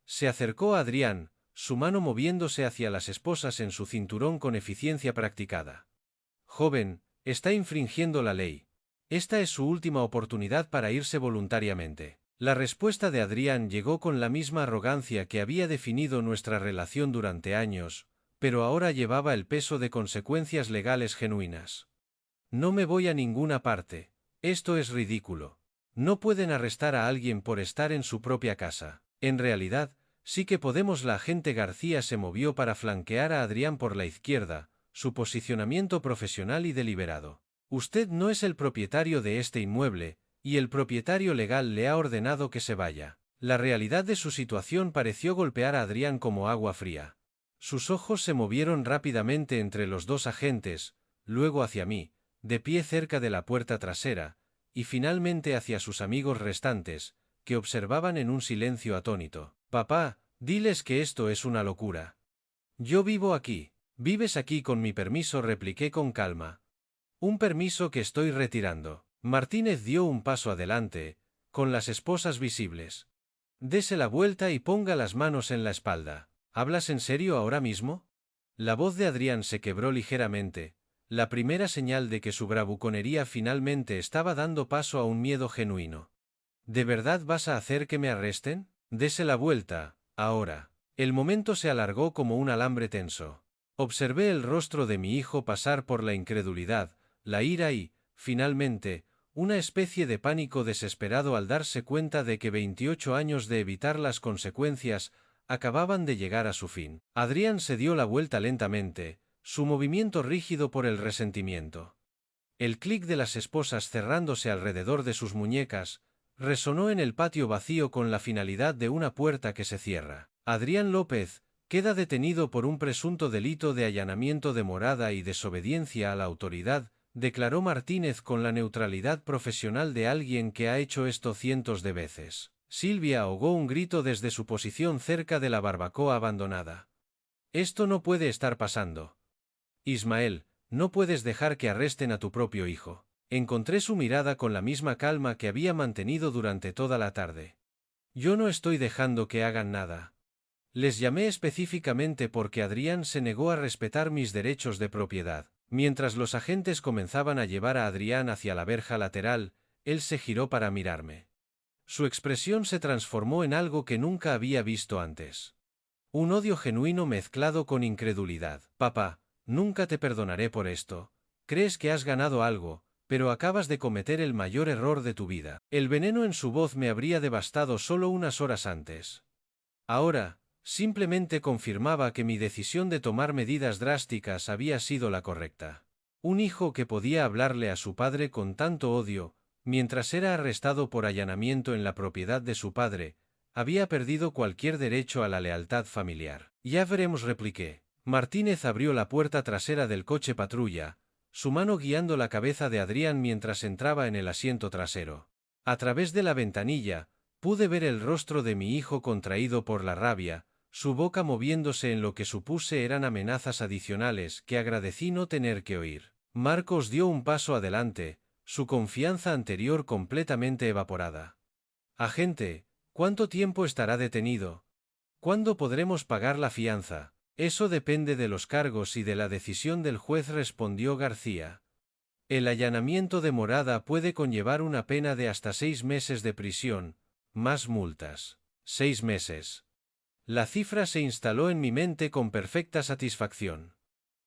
Se acercó a Adrián, su mano moviéndose hacia las esposas en su cinturón con eficiencia practicada. Joven, está infringiendo la ley. Esta es su última oportunidad para irse voluntariamente. La respuesta de Adrián llegó con la misma arrogancia que había definido nuestra relación durante años, pero ahora llevaba el peso de consecuencias legales genuinas. No me voy a ninguna parte. Esto es ridículo. No pueden arrestar a alguien por estar en su propia casa. En realidad, sí que podemos. La agente García se movió para flanquear a Adrián por la izquierda, su posicionamiento profesional y deliberado. Usted no es el propietario de este inmueble, y el propietario legal le ha ordenado que se vaya. La realidad de su situación pareció golpear a Adrián como agua fría. Sus ojos se movieron rápidamente entre los dos agentes, luego hacia mí, de pie cerca de la puerta trasera, y finalmente hacia sus amigos restantes, que observaban en un silencio atónito. Papá, diles que esto es una locura. Yo vivo aquí. ¿Vives aquí con mi permiso?, repliqué con calma. Un permiso que estoy retirando. Martínez dio un paso adelante, con las esposas visibles. Dese la vuelta y ponga las manos en la espalda. ¿Hablas en serio ahora mismo? La voz de Adrián se quebró ligeramente. la primera señal de que su bravuconería finalmente estaba dando paso a un miedo genuino. ¿De verdad vas a hacer que me arresten? Dese la vuelta, ahora. El momento se alargó como un alambre tenso. Observé el rostro de mi hijo pasar por la incredulidad, la ira y, finalmente, una especie de pánico desesperado al darse cuenta de que 28 años de evitar las consecuencias acababan de llegar a su fin. Adrián se dio la vuelta lentamente, su movimiento rígido por el resentimiento. El clic de las esposas cerrándose alrededor de sus muñecas resonó en el patio vacío con la finalidad de una puerta que se cierra. Adrián López queda detenido por un presunto delito de allanamiento de morada y desobediencia a la autoridad, declaró Martínez con la neutralidad profesional de alguien que ha hecho esto cientos de veces. Silvia ahogó un grito desde su posición cerca de la barbacoa abandonada. Esto no puede estar pasando. Ismael, no puedes dejar que arresten a tu propio hijo. Encontré su mirada con la misma calma que había mantenido durante toda la tarde. Yo no estoy dejando que hagan nada. Les llamé específicamente porque Adrián se negó a respetar mis derechos de propiedad. Mientras los agentes comenzaban a llevar a Adrián hacia la verja lateral, él se giró para mirarme. Su expresión se transformó en algo que nunca había visto antes. Un odio genuino mezclado con incredulidad. Papá, nunca te perdonaré por esto. Crees que has ganado algo, pero acabas de cometer el mayor error de tu vida. El veneno en su voz me habría devastado solo unas horas antes. Ahora, simplemente confirmaba que mi decisión de tomar medidas drásticas había sido la correcta. Un hijo que podía hablarle a su padre con tanto odio, mientras era arrestado por allanamiento en la propiedad de su padre, había perdido cualquier derecho a la lealtad familiar. Ya veremos, repliqué. Martínez abrió la puerta trasera del coche patrulla, su mano guiando la cabeza de Adrián mientras entraba en el asiento trasero. A través de la ventanilla, pude ver el rostro de mi hijo contraído por la rabia, su boca moviéndose en lo que supuse eran amenazas adicionales que agradecí no tener que oír. Marcos dio un paso adelante, su confianza anterior completamente evaporada. Agente, ¿cuánto tiempo estará detenido? ¿Cuándo podremos pagar la fianza? Eso depende de los cargos y de la decisión del juez, respondió García. El allanamiento de morada puede conllevar una pena de hasta 6 meses de prisión, más multas. 6 meses. La cifra se instaló en mi mente con perfecta satisfacción.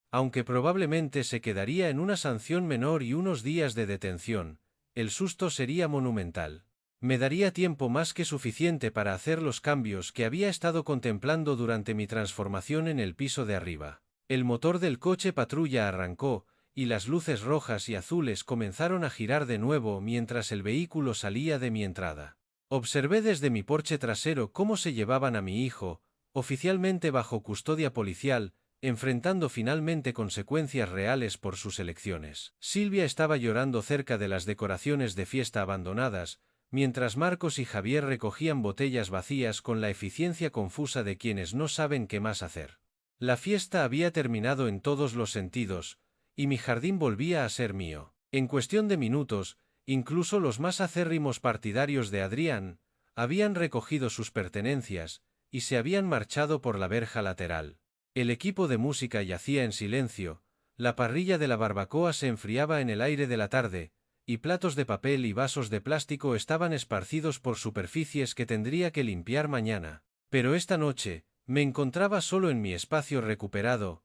Aunque probablemente se quedaría en una sanción menor y unos días de detención, el susto sería monumental. Me daría tiempo más que suficiente para hacer los cambios que había estado contemplando durante mi transformación en el piso de arriba. El motor del coche patrulla arrancó, y las luces rojas y azules comenzaron a girar de nuevo mientras el vehículo salía de mi entrada. Observé desde mi porche trasero cómo se llevaban a mi hijo, oficialmente bajo custodia policial, enfrentando finalmente consecuencias reales por sus elecciones. Silvia estaba llorando cerca de las decoraciones de fiesta abandonadas, mientras Marcos y Javier recogían botellas vacías con la eficiencia confusa de quienes no saben qué más hacer. La fiesta había terminado en todos los sentidos, y mi jardín volvía a ser mío. En cuestión de minutos, incluso los más acérrimos partidarios de Adrián habían recogido sus pertenencias y se habían marchado por la verja lateral. El equipo de música yacía en silencio, la parrilla de la barbacoa se enfriaba en el aire de la tarde, y platos de papel y vasos de plástico estaban esparcidos por superficies que tendría que limpiar mañana. Pero esta noche, me encontraba solo en mi espacio recuperado,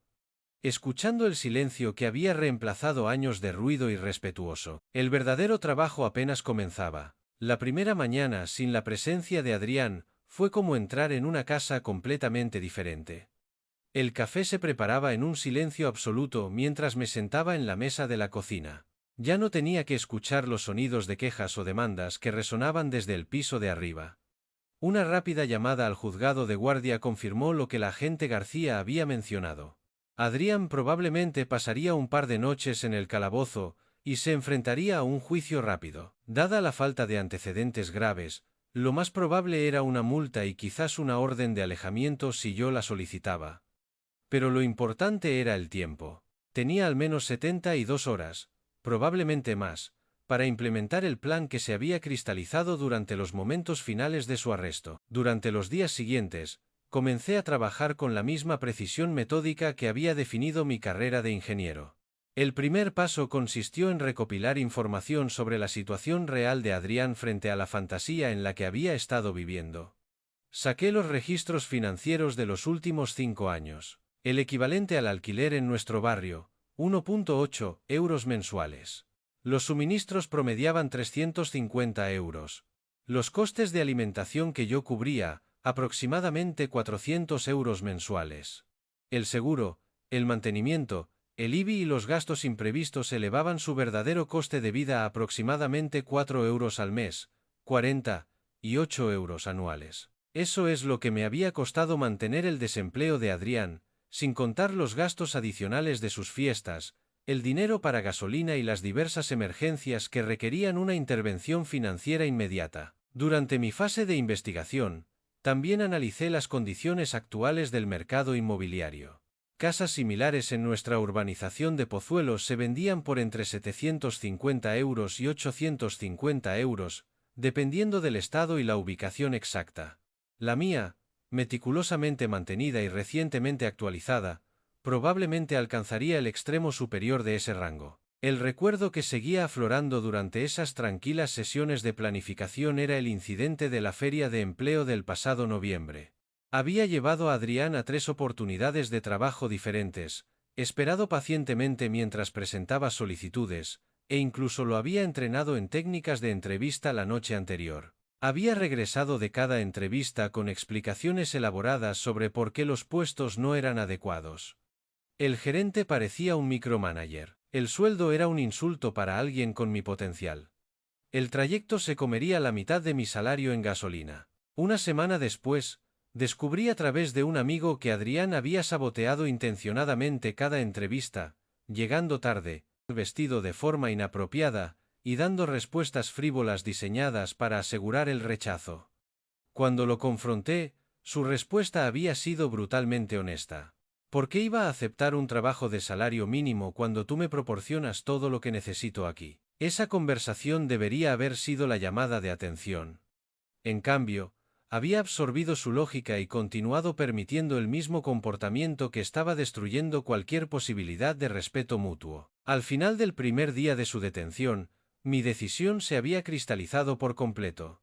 escuchando el silencio que había reemplazado años de ruido irrespetuoso. El verdadero trabajo apenas comenzaba. La primera mañana, sin la presencia de Adrián, fue como entrar en una casa completamente diferente. El café se preparaba en un silencio absoluto mientras me sentaba en la mesa de la cocina. Ya no tenía que escuchar los sonidos de quejas o demandas que resonaban desde el piso de arriba. Una rápida llamada al juzgado de guardia confirmó lo que la agente García había mencionado. Adrián probablemente pasaría un par de noches en el calabozo y se enfrentaría a un juicio rápido. Dada la falta de antecedentes graves, lo más probable era una multa y quizás una orden de alejamiento si yo la solicitaba. Pero lo importante era el tiempo. Tenía al menos 72 horas, probablemente más, para implementar el plan que se había cristalizado durante los momentos finales de su arresto. Durante los días siguientes, comencé a trabajar con la misma precisión metódica que había definido mi carrera de ingeniero. El primer paso consistió en recopilar información sobre la situación real de Adrián frente a la fantasía en la que había estado viviendo. Saqué los registros financieros de los últimos 5 años. El equivalente al alquiler en nuestro barrio, 1,8 euros mensuales. Los suministros promediaban 350 euros. Los costes de alimentación que yo cubría, aproximadamente 400 euros mensuales. El seguro, el mantenimiento, el IBI y los gastos imprevistos elevaban su verdadero coste de vida a aproximadamente 4 euros al mes, 48 euros anuales. Eso es lo que me había costado mantener el desempleo de Adrián, sin contar los gastos adicionales de sus fiestas, el dinero para gasolina y las diversas emergencias que requerían una intervención financiera inmediata. Durante mi fase de investigación, también analicé las condiciones actuales del mercado inmobiliario. Casas similares en nuestra urbanización de Pozuelos se vendían por entre 750 euros y 850 euros, dependiendo del estado y la ubicación exacta. La mía, meticulosamente mantenida y recientemente actualizada, probablemente alcanzaría el extremo superior de ese rango. El recuerdo que seguía aflorando durante esas tranquilas sesiones de planificación era el incidente de la feria de empleo del pasado noviembre. Había llevado a Adrián a 3 oportunidades de trabajo diferentes, esperado pacientemente mientras presentaba solicitudes, e incluso lo había entrenado en técnicas de entrevista la noche anterior. Había regresado de cada entrevista con explicaciones elaboradas sobre por qué los puestos no eran adecuados. El gerente parecía un micromanager. El sueldo era un insulto para alguien con mi potencial. El trayecto se comería la mitad de mi salario en gasolina. Una semana después, descubrí a través de un amigo que Adrián había saboteado intencionadamente cada entrevista, llegando tarde, vestido de forma inapropiada, y dando respuestas frívolas diseñadas para asegurar el rechazo. Cuando lo confronté, su respuesta había sido brutalmente honesta. ¿Por qué iba a aceptar un trabajo de salario mínimo cuando tú me proporcionas todo lo que necesito aquí? Esa conversación debería haber sido la llamada de atención. En cambio, había absorbido su lógica y continuado permitiendo el mismo comportamiento que estaba destruyendo cualquier posibilidad de respeto mutuo. Al final del primer día de su detención, mi decisión se había cristalizado por completo.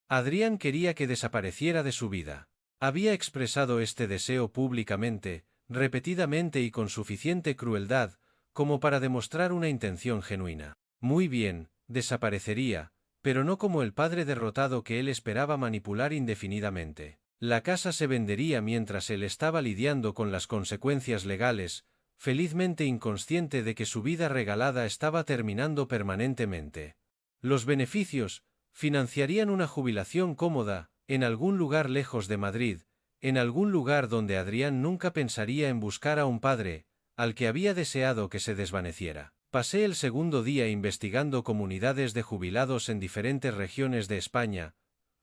Adrián quería que desapareciera de su vida. Había expresado este deseo públicamente, repetidamente y con suficiente crueldad, como para demostrar una intención genuina. Muy bien, desaparecería, pero no como el padre derrotado que él esperaba manipular indefinidamente. La casa se vendería mientras él estaba lidiando con las consecuencias legales, felizmente inconsciente de que su vida regalada estaba terminando permanentemente. Los beneficios financiarían una jubilación cómoda, en algún lugar lejos de Madrid, en algún lugar donde Adrián nunca pensaría en buscar a un padre, al que había deseado que se desvaneciera. Pasé el segundo día investigando comunidades de jubilados en diferentes regiones de España,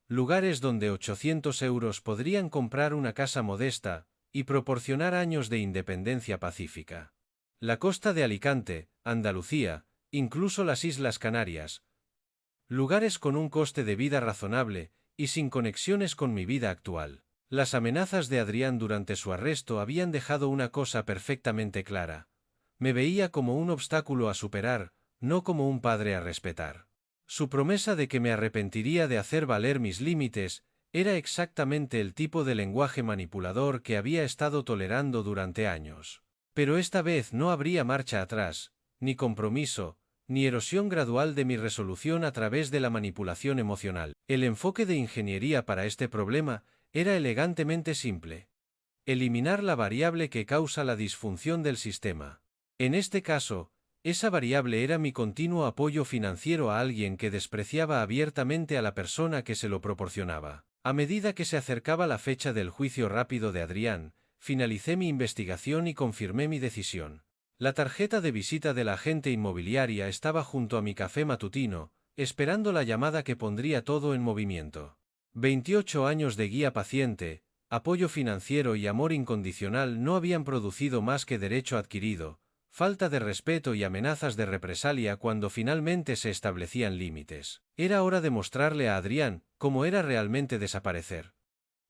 lugares donde 800 euros podrían comprar una casa modesta y proporcionar años de independencia pacífica. La costa de Alicante, Andalucía, incluso las Islas Canarias, lugares con un coste de vida razonable y sin conexiones con mi vida actual. Las amenazas de Adrián durante su arresto habían dejado una cosa perfectamente clara. Me veía como un obstáculo a superar, no como un padre a respetar. Su promesa de que me arrepentiría de hacer valer mis límites era exactamente el tipo de lenguaje manipulador que había estado tolerando durante años. Pero esta vez no habría marcha atrás, ni compromiso, ni erosión gradual de mi resolución a través de la manipulación emocional. El enfoque de ingeniería para este problema era elegantemente simple. Eliminar la variable que causa la disfunción del sistema. En este caso, esa variable era mi continuo apoyo financiero a alguien que despreciaba abiertamente a la persona que se lo proporcionaba. A medida que se acercaba la fecha del juicio rápido de Adrián, finalicé mi investigación y confirmé mi decisión. La tarjeta de visita de la agente inmobiliaria estaba junto a mi café matutino, esperando la llamada que pondría todo en movimiento. 28 años de guía paciente, apoyo financiero y amor incondicional no habían producido más que derecho adquirido, falta de respeto y amenazas de represalia cuando finalmente se establecían límites. Era hora de mostrarle a Adrián cómo era realmente desaparecer.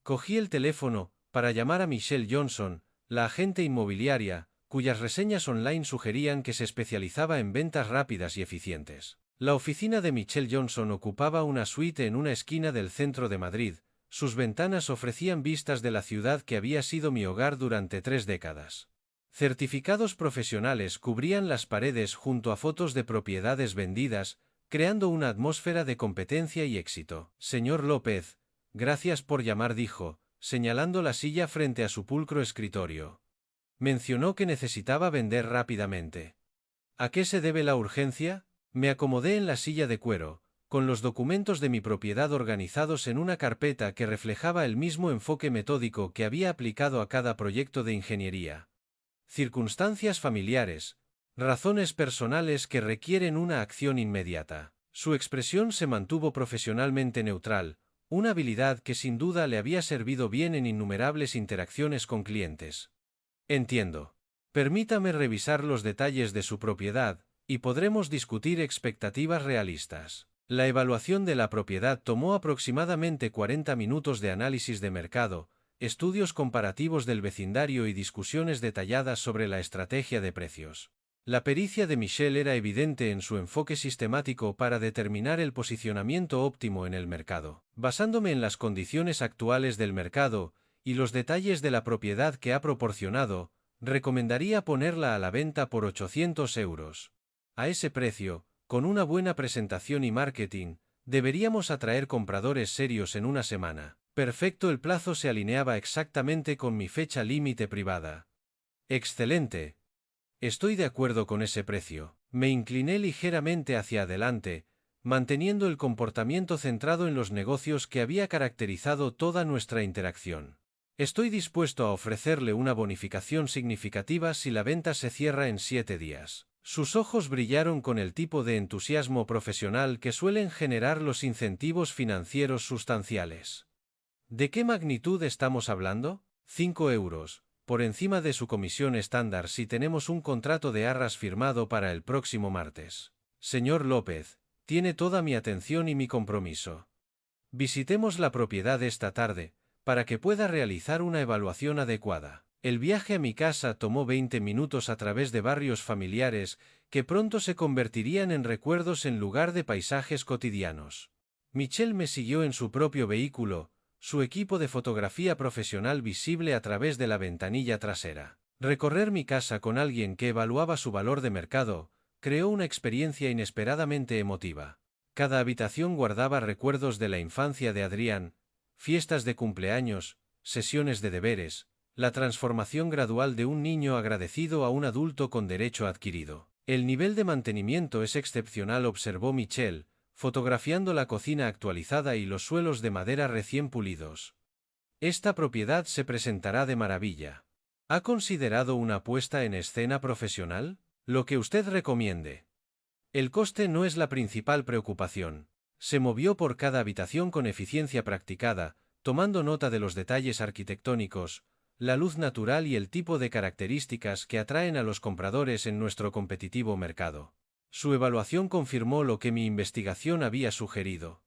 Cogí el teléfono para llamar a Michelle Johnson, la agente inmobiliaria, cuyas reseñas online sugerían que se especializaba en ventas rápidas y eficientes. La oficina de Michelle Johnson ocupaba una suite en una esquina del centro de Madrid. Sus ventanas ofrecían vistas de la ciudad que había sido mi hogar durante 3 décadas. Certificados profesionales cubrían las paredes junto a fotos de propiedades vendidas, creando una atmósfera de competencia y éxito. Señor López, gracias por llamar, dijo, señalando la silla frente a su pulcro escritorio. Mencionó que necesitaba vender rápidamente. ¿A qué se debe la urgencia? Me acomodé en la silla de cuero, con los documentos de mi propiedad organizados en una carpeta que reflejaba el mismo enfoque metódico que había aplicado a cada proyecto de ingeniería. Circunstancias familiares, razones personales que requieren una acción inmediata. Su expresión se mantuvo profesionalmente neutral, una habilidad que sin duda le había servido bien en innumerables interacciones con clientes. Entiendo. Permítame revisar los detalles de su propiedad, y podremos discutir expectativas realistas. La evaluación de la propiedad tomó aproximadamente 40 minutos de análisis de mercado, estudios comparativos del vecindario y discusiones detalladas sobre la estrategia de precios. La pericia de Michelle era evidente en su enfoque sistemático para determinar el posicionamiento óptimo en el mercado. Basándome en las condiciones actuales del mercado y los detalles de la propiedad que ha proporcionado, recomendaría ponerla a la venta por 800 euros. A ese precio, con una buena presentación y marketing, deberíamos atraer compradores serios en una semana. Perfecto, el plazo se alineaba exactamente con mi fecha límite privada. Excelente. Estoy de acuerdo con ese precio. Me incliné ligeramente hacia adelante, manteniendo el comportamiento centrado en los negocios que había caracterizado toda nuestra interacción. Estoy dispuesto a ofrecerle una bonificación significativa si la venta se cierra en 7 días. Sus ojos brillaron con el tipo de entusiasmo profesional que suelen generar los incentivos financieros sustanciales. ¿De qué magnitud estamos hablando? 5 euros, por encima de su comisión estándar si tenemos un contrato de arras firmado para el próximo martes. Señor López, tiene toda mi atención y mi compromiso. Visitemos la propiedad esta tarde, para que pueda realizar una evaluación adecuada. El viaje a mi casa tomó 20 minutos a través de barrios familiares que pronto se convertirían en recuerdos en lugar de paisajes cotidianos. Michelle me siguió en su propio vehículo, su equipo de fotografía profesional visible a través de la ventanilla trasera. Recorrer mi casa con alguien que evaluaba su valor de mercado creó una experiencia inesperadamente emotiva. Cada habitación guardaba recuerdos de la infancia de Adrián, fiestas de cumpleaños, sesiones de deberes, la transformación gradual de un niño agradecido a un adulto con derecho adquirido. El nivel de mantenimiento es excepcional, observó Michelle, fotografiando la cocina actualizada y los suelos de madera recién pulidos. Esta propiedad se presentará de maravilla. ¿Ha considerado una puesta en escena profesional? Lo que usted recomiende. El coste no es la principal preocupación. Se movió por cada habitación con eficiencia practicada, tomando nota de los detalles arquitectónicos, la luz natural y el tipo de características que atraen a los compradores en nuestro competitivo mercado. Su evaluación confirmó lo que mi investigación había sugerido.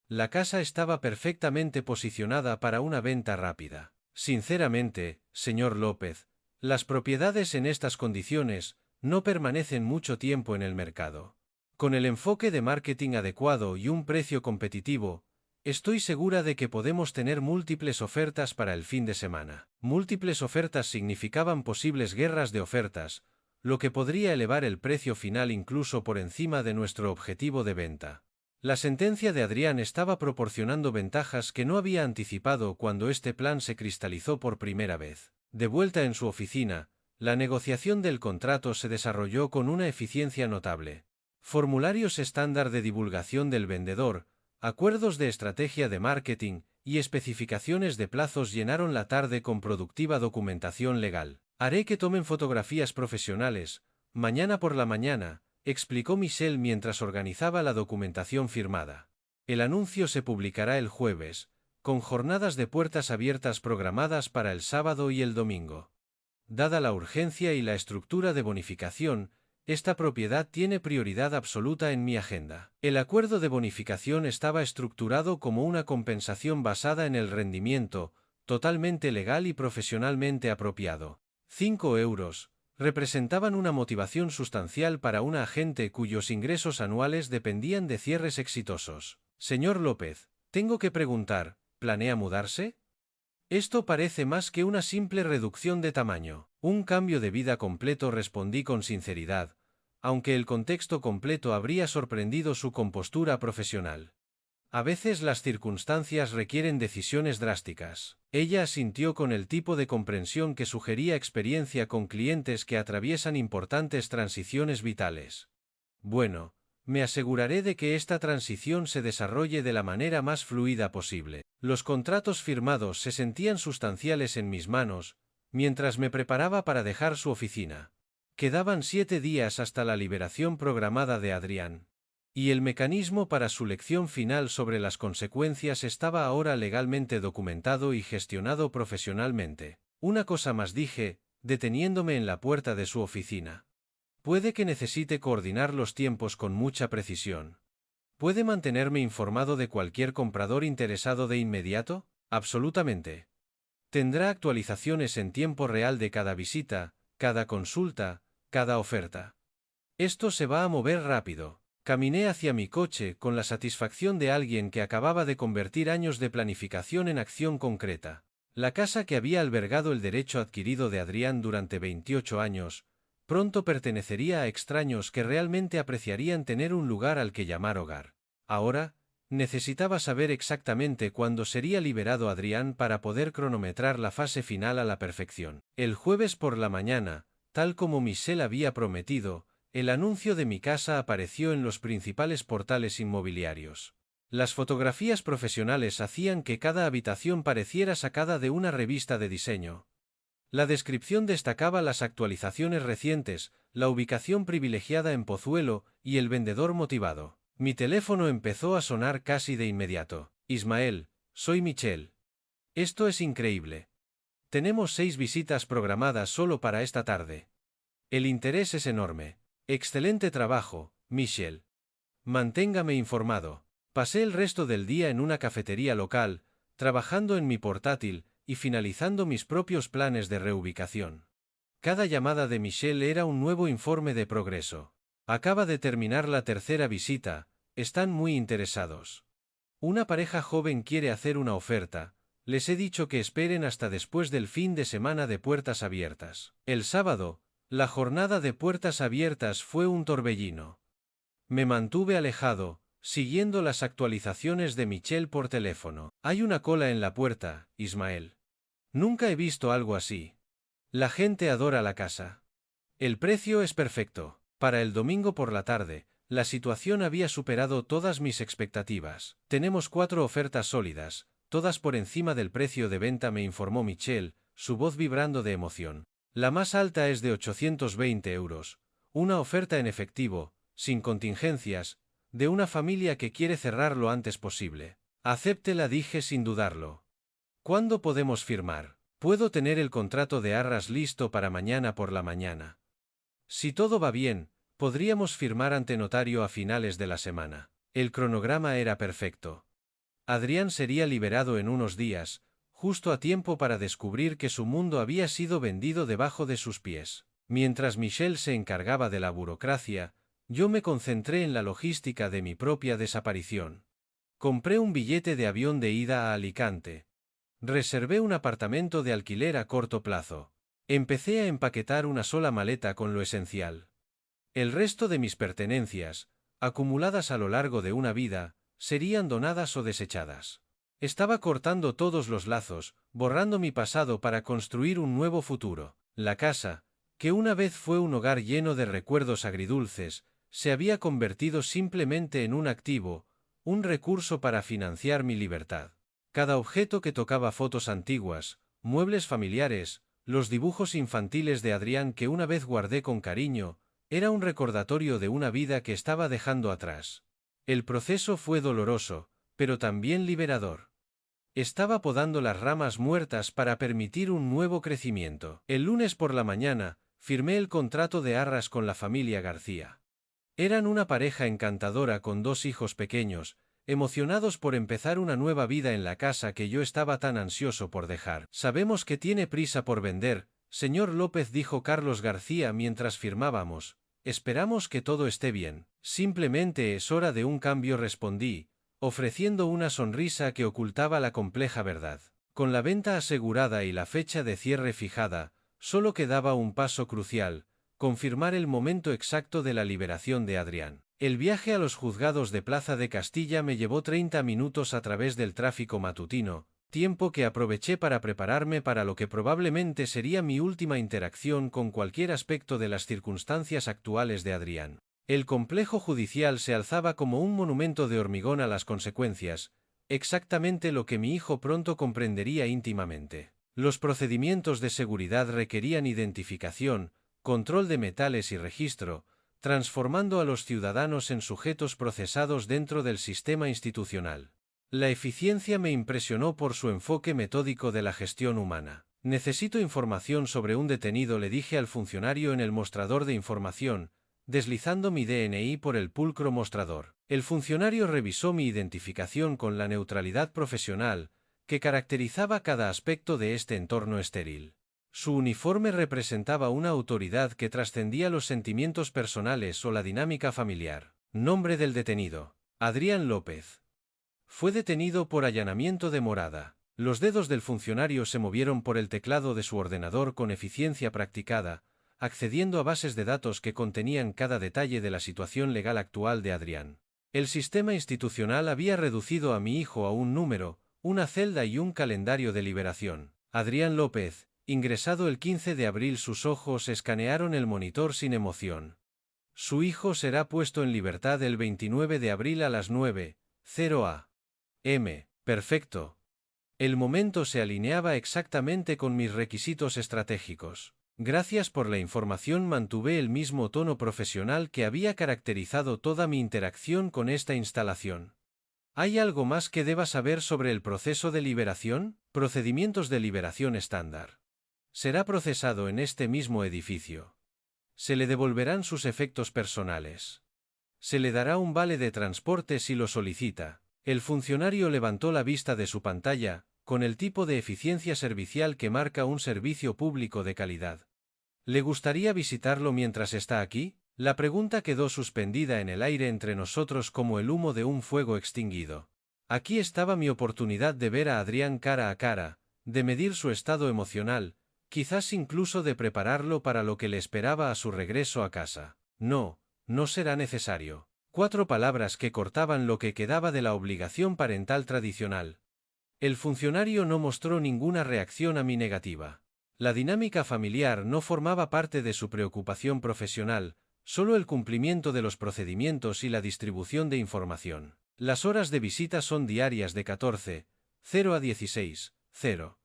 La casa estaba perfectamente posicionada para una venta rápida. Sinceramente, señor López, las propiedades en estas condiciones no permanecen mucho tiempo en el mercado. Con el enfoque de marketing adecuado y un precio competitivo, estoy segura de que podemos tener múltiples ofertas para el fin de semana. Múltiples ofertas significaban posibles guerras de ofertas, lo que podría elevar el precio final incluso por encima de nuestro objetivo de venta. La sentencia de Adrián estaba proporcionando ventajas que no había anticipado cuando este plan se cristalizó por primera vez. De vuelta en su oficina, la negociación del contrato se desarrolló con una eficiencia notable. Formularios estándar de divulgación del vendedor, acuerdos de estrategia de marketing y especificaciones de plazos llenaron la tarde con productiva documentación legal. Haré que tomen fotografías profesionales, mañana por la mañana, explicó Michelle mientras organizaba la documentación firmada. El anuncio se publicará el jueves, con jornadas de puertas abiertas programadas para el sábado y el domingo. Dada la urgencia y la estructura de bonificación, esta propiedad tiene prioridad absoluta en mi agenda. El acuerdo de bonificación estaba estructurado como una compensación basada en el rendimiento, totalmente legal y profesionalmente apropiado. 5 euros, representaban una motivación sustancial para una agente cuyos ingresos anuales dependían de cierres exitosos. Señor López, tengo que preguntar, ¿planea mudarse? Esto parece más que una simple reducción de tamaño. Un cambio de vida completo, respondí con sinceridad, aunque el contexto completo habría sorprendido su compostura profesional. A veces las circunstancias requieren decisiones drásticas. Ella asintió con el tipo de comprensión que sugería experiencia con clientes que atraviesan importantes transiciones vitales. Bueno, me aseguraré de que esta transición se desarrolle de la manera más fluida posible. Los contratos firmados se sentían sustanciales en mis manos, mientras me preparaba para dejar su oficina. Quedaban 7 días hasta la liberación programada de Adrián. Y el mecanismo para su lección final sobre las consecuencias estaba ahora legalmente documentado y gestionado profesionalmente. Una cosa más, dije, deteniéndome en la puerta de su oficina. Puede que necesite coordinar los tiempos con mucha precisión. ¿Puede mantenerme informado de cualquier comprador interesado de inmediato? Absolutamente. Tendrá actualizaciones en tiempo real de cada visita, cada consulta, cada oferta. Esto se va a mover rápido. Caminé hacia mi coche con la satisfacción de alguien que acababa de convertir años de planificación en acción concreta. La casa que había albergado el derecho adquirido de Adrián durante 28 años, pronto pertenecería a extraños que realmente apreciarían tener un lugar al que llamar hogar. Ahora, necesitaba saber exactamente cuándo sería liberado Adrián para poder cronometrar la fase final a la perfección. El jueves por la mañana, tal como Michelle había prometido, el anuncio de mi casa apareció en los principales portales inmobiliarios. Las fotografías profesionales hacían que cada habitación pareciera sacada de una revista de diseño. La descripción destacaba las actualizaciones recientes, la ubicación privilegiada en Pozuelo y el vendedor motivado. Mi teléfono empezó a sonar casi de inmediato. Ismael, soy Michelle. Esto es increíble. Tenemos 6 visitas programadas solo para esta tarde. El interés es enorme. Excelente trabajo, Michelle. Manténgame informado. Pasé el resto del día en una cafetería local, trabajando en mi portátil y finalizando mis propios planes de reubicación. Cada llamada de Michelle era un nuevo informe de progreso. Acaba de terminar la tercera visita, están muy interesados. Una pareja joven quiere hacer una oferta, les he dicho que esperen hasta después del fin de semana de puertas abiertas. El sábado, la jornada de puertas abiertas fue un torbellino. Me mantuve alejado, siguiendo las actualizaciones de Michelle por teléfono. Hay una cola en la puerta, Ismael. Nunca he visto algo así. La gente adora la casa. El precio es perfecto. Para el domingo por la tarde, la situación había superado todas mis expectativas. Tenemos 4 ofertas sólidas, todas por encima del precio de venta, me informó Michelle, su voz vibrando de emoción. La más alta es de 820 euros, una oferta en efectivo, sin contingencias, de una familia que quiere cerrar lo antes posible. Acéptela, dije sin dudarlo. ¿Cuándo podemos firmar? Puedo tener el contrato de arras listo para mañana por la mañana. Si todo va bien, podríamos firmar ante notario a finales de la semana. El cronograma era perfecto. Adrián sería liberado en unos días, justo a tiempo para descubrir que su mundo había sido vendido debajo de sus pies. Mientras Michelle se encargaba de la burocracia, yo me concentré en la logística de mi propia desaparición. Compré un billete de avión de ida a Alicante. Reservé un apartamento de alquiler a corto plazo. Empecé a empaquetar una sola maleta con lo esencial. El resto de mis pertenencias, acumuladas a lo largo de una vida, serían donadas o desechadas. Estaba cortando todos los lazos, borrando mi pasado para construir un nuevo futuro. La casa, que una vez fue un hogar lleno de recuerdos agridulces, se había convertido simplemente en un activo, un recurso para financiar mi libertad. Cada objeto que tocaba, fotos antiguas, muebles familiares, los dibujos infantiles de Adrián que una vez guardé con cariño, era un recordatorio de una vida que estaba dejando atrás. El proceso fue doloroso, pero también liberador. Estaba podando las ramas muertas para permitir un nuevo crecimiento. El lunes por la mañana, firmé el contrato de arras con la familia García. Eran una pareja encantadora con 2 hijos pequeños, emocionados por empezar una nueva vida en la casa que yo estaba tan ansioso por dejar. Sabemos que tiene prisa por vender, Señor López, dijo Carlos García mientras firmábamos, esperamos que todo esté bien. Simplemente es hora de un cambio, respondí, ofreciendo una sonrisa que ocultaba la compleja verdad. Con la venta asegurada y la fecha de cierre fijada, solo quedaba un paso crucial: confirmar el momento exacto de la liberación de Adrián. El viaje a los juzgados de Plaza de Castilla me llevó 30 minutos a través del tráfico matutino, tiempo que aproveché para prepararme para lo que probablemente sería mi última interacción con cualquier aspecto de las circunstancias actuales de Adrián. El complejo judicial se alzaba como un monumento de hormigón a las consecuencias, exactamente lo que mi hijo pronto comprendería íntimamente. Los procedimientos de seguridad requerían identificación, control de metales y registro, transformando a los ciudadanos en sujetos procesados dentro del sistema institucional. La eficiencia me impresionó por su enfoque metódico de la gestión humana. Necesito información sobre un detenido, le dije al funcionario en el mostrador de información, deslizando mi DNI por el pulcro mostrador. El funcionario revisó mi identificación con la neutralidad profesional que caracterizaba cada aspecto de este entorno estéril. Su uniforme representaba una autoridad que trascendía los sentimientos personales o la dinámica familiar. Nombre del detenido: Adrián López. Fue detenido por allanamiento de morada. Los dedos del funcionario se movieron por el teclado de su ordenador con eficiencia practicada, accediendo a bases de datos que contenían cada detalle de la situación legal actual de Adrián. El sistema institucional había reducido a mi hijo a un número, una celda y un calendario de liberación. Adrián López, ingresado el 15 de abril. Sus ojos escanearon el monitor sin emoción. Su hijo será puesto en libertad el 29 de abril a las 9:00 am. Perfecto. El momento se alineaba exactamente con mis requisitos estratégicos. Gracias por la información. Mantuve el mismo tono profesional que había caracterizado toda mi interacción con esta instalación. ¿Hay algo más que deba saber sobre el proceso de liberación? Procedimientos de liberación estándar. Será procesado en este mismo edificio. Se le devolverán sus efectos personales. Se le dará un vale de transporte si lo solicita. El funcionario levantó la vista de su pantalla, con el tipo de eficiencia servicial que marca un servicio público de calidad. ¿Le gustaría visitarlo mientras está aquí? La pregunta quedó suspendida en el aire entre nosotros como el humo de un fuego extinguido. Aquí estaba mi oportunidad de ver a Adrián cara a cara, de medir su estado emocional, quizás incluso de prepararlo para lo que le esperaba a su regreso a casa. No, no será necesario. 4 palabras que cortaban lo que quedaba de la obligación parental tradicional. El funcionario no mostró ninguna reacción a mi negativa. La dinámica familiar no formaba parte de su preocupación profesional, solo el cumplimiento de los procedimientos y la distribución de información. Las horas de visita son diarias de 14:00 a 16:00.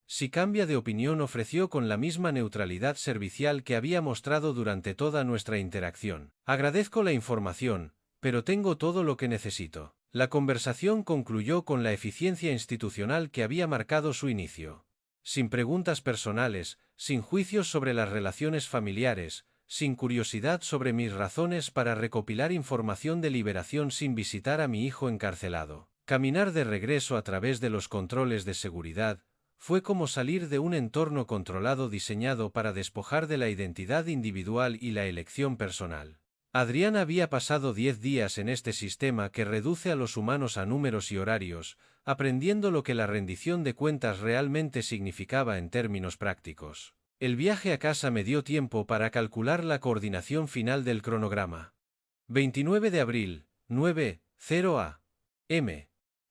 Si cambia de opinión, ofreció con la misma neutralidad servicial que había mostrado durante toda nuestra interacción. Agradezco la información, pero tengo todo lo que necesito. La conversación concluyó con la eficiencia institucional que había marcado su inicio. Sin preguntas personales, sin juicios sobre las relaciones familiares, sin curiosidad sobre mis razones para recopilar información de liberación, sin visitar a mi hijo encarcelado. Caminar de regreso a través de los controles de seguridad fue como salir de un entorno controlado diseñado para despojar de la identidad individual y la elección personal. Adrián había pasado 10 días en este sistema que reduce a los humanos a números y horarios, aprendiendo lo que la rendición de cuentas realmente significaba en términos prácticos. El viaje a casa me dio tiempo para calcular la coordinación final del cronograma. 29 de abril, 9:00 am.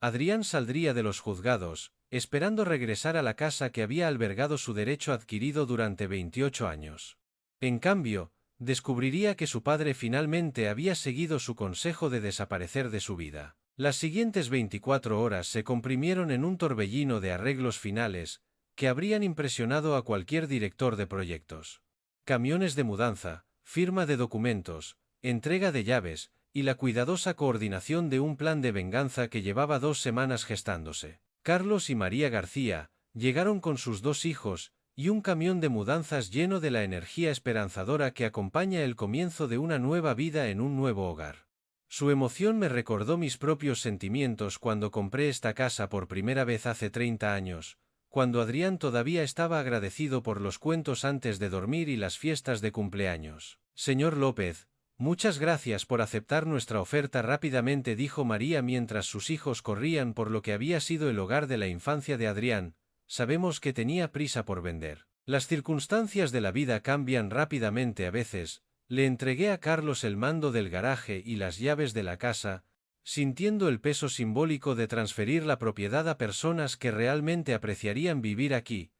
Adrián saldría de los juzgados, esperando regresar a la casa que había albergado su derecho adquirido durante 28 años. En cambio, descubriría que su padre finalmente había seguido su consejo de desaparecer de su vida. Las siguientes 24 horas se comprimieron en un torbellino de arreglos finales que habrían impresionado a cualquier director de proyectos. Camiones de mudanza, firma de documentos, entrega de llaves y la cuidadosa coordinación de un plan de venganza que llevaba 2 semanas gestándose. Carlos y María García llegaron con sus 2 hijos y un camión de mudanzas lleno de la energía esperanzadora que acompaña el comienzo de una nueva vida en un nuevo hogar. Su emoción me recordó mis propios sentimientos cuando compré esta casa por primera vez hace 30 años, cuando Adrián todavía estaba agradecido por los cuentos antes de dormir y las fiestas de cumpleaños. Señor López, muchas gracias por aceptar nuestra oferta rápidamente, dijo María mientras sus hijos corrían por lo que había sido el hogar de la infancia de Adrián. Sabemos que tenía prisa por vender. Las circunstancias de la vida cambian rápidamente a veces. Le entregué a Carlos el mando del garaje y las llaves de la casa, sintiendo el peso simbólico de transferir la propiedad a personas que realmente apreciarían vivir aquí.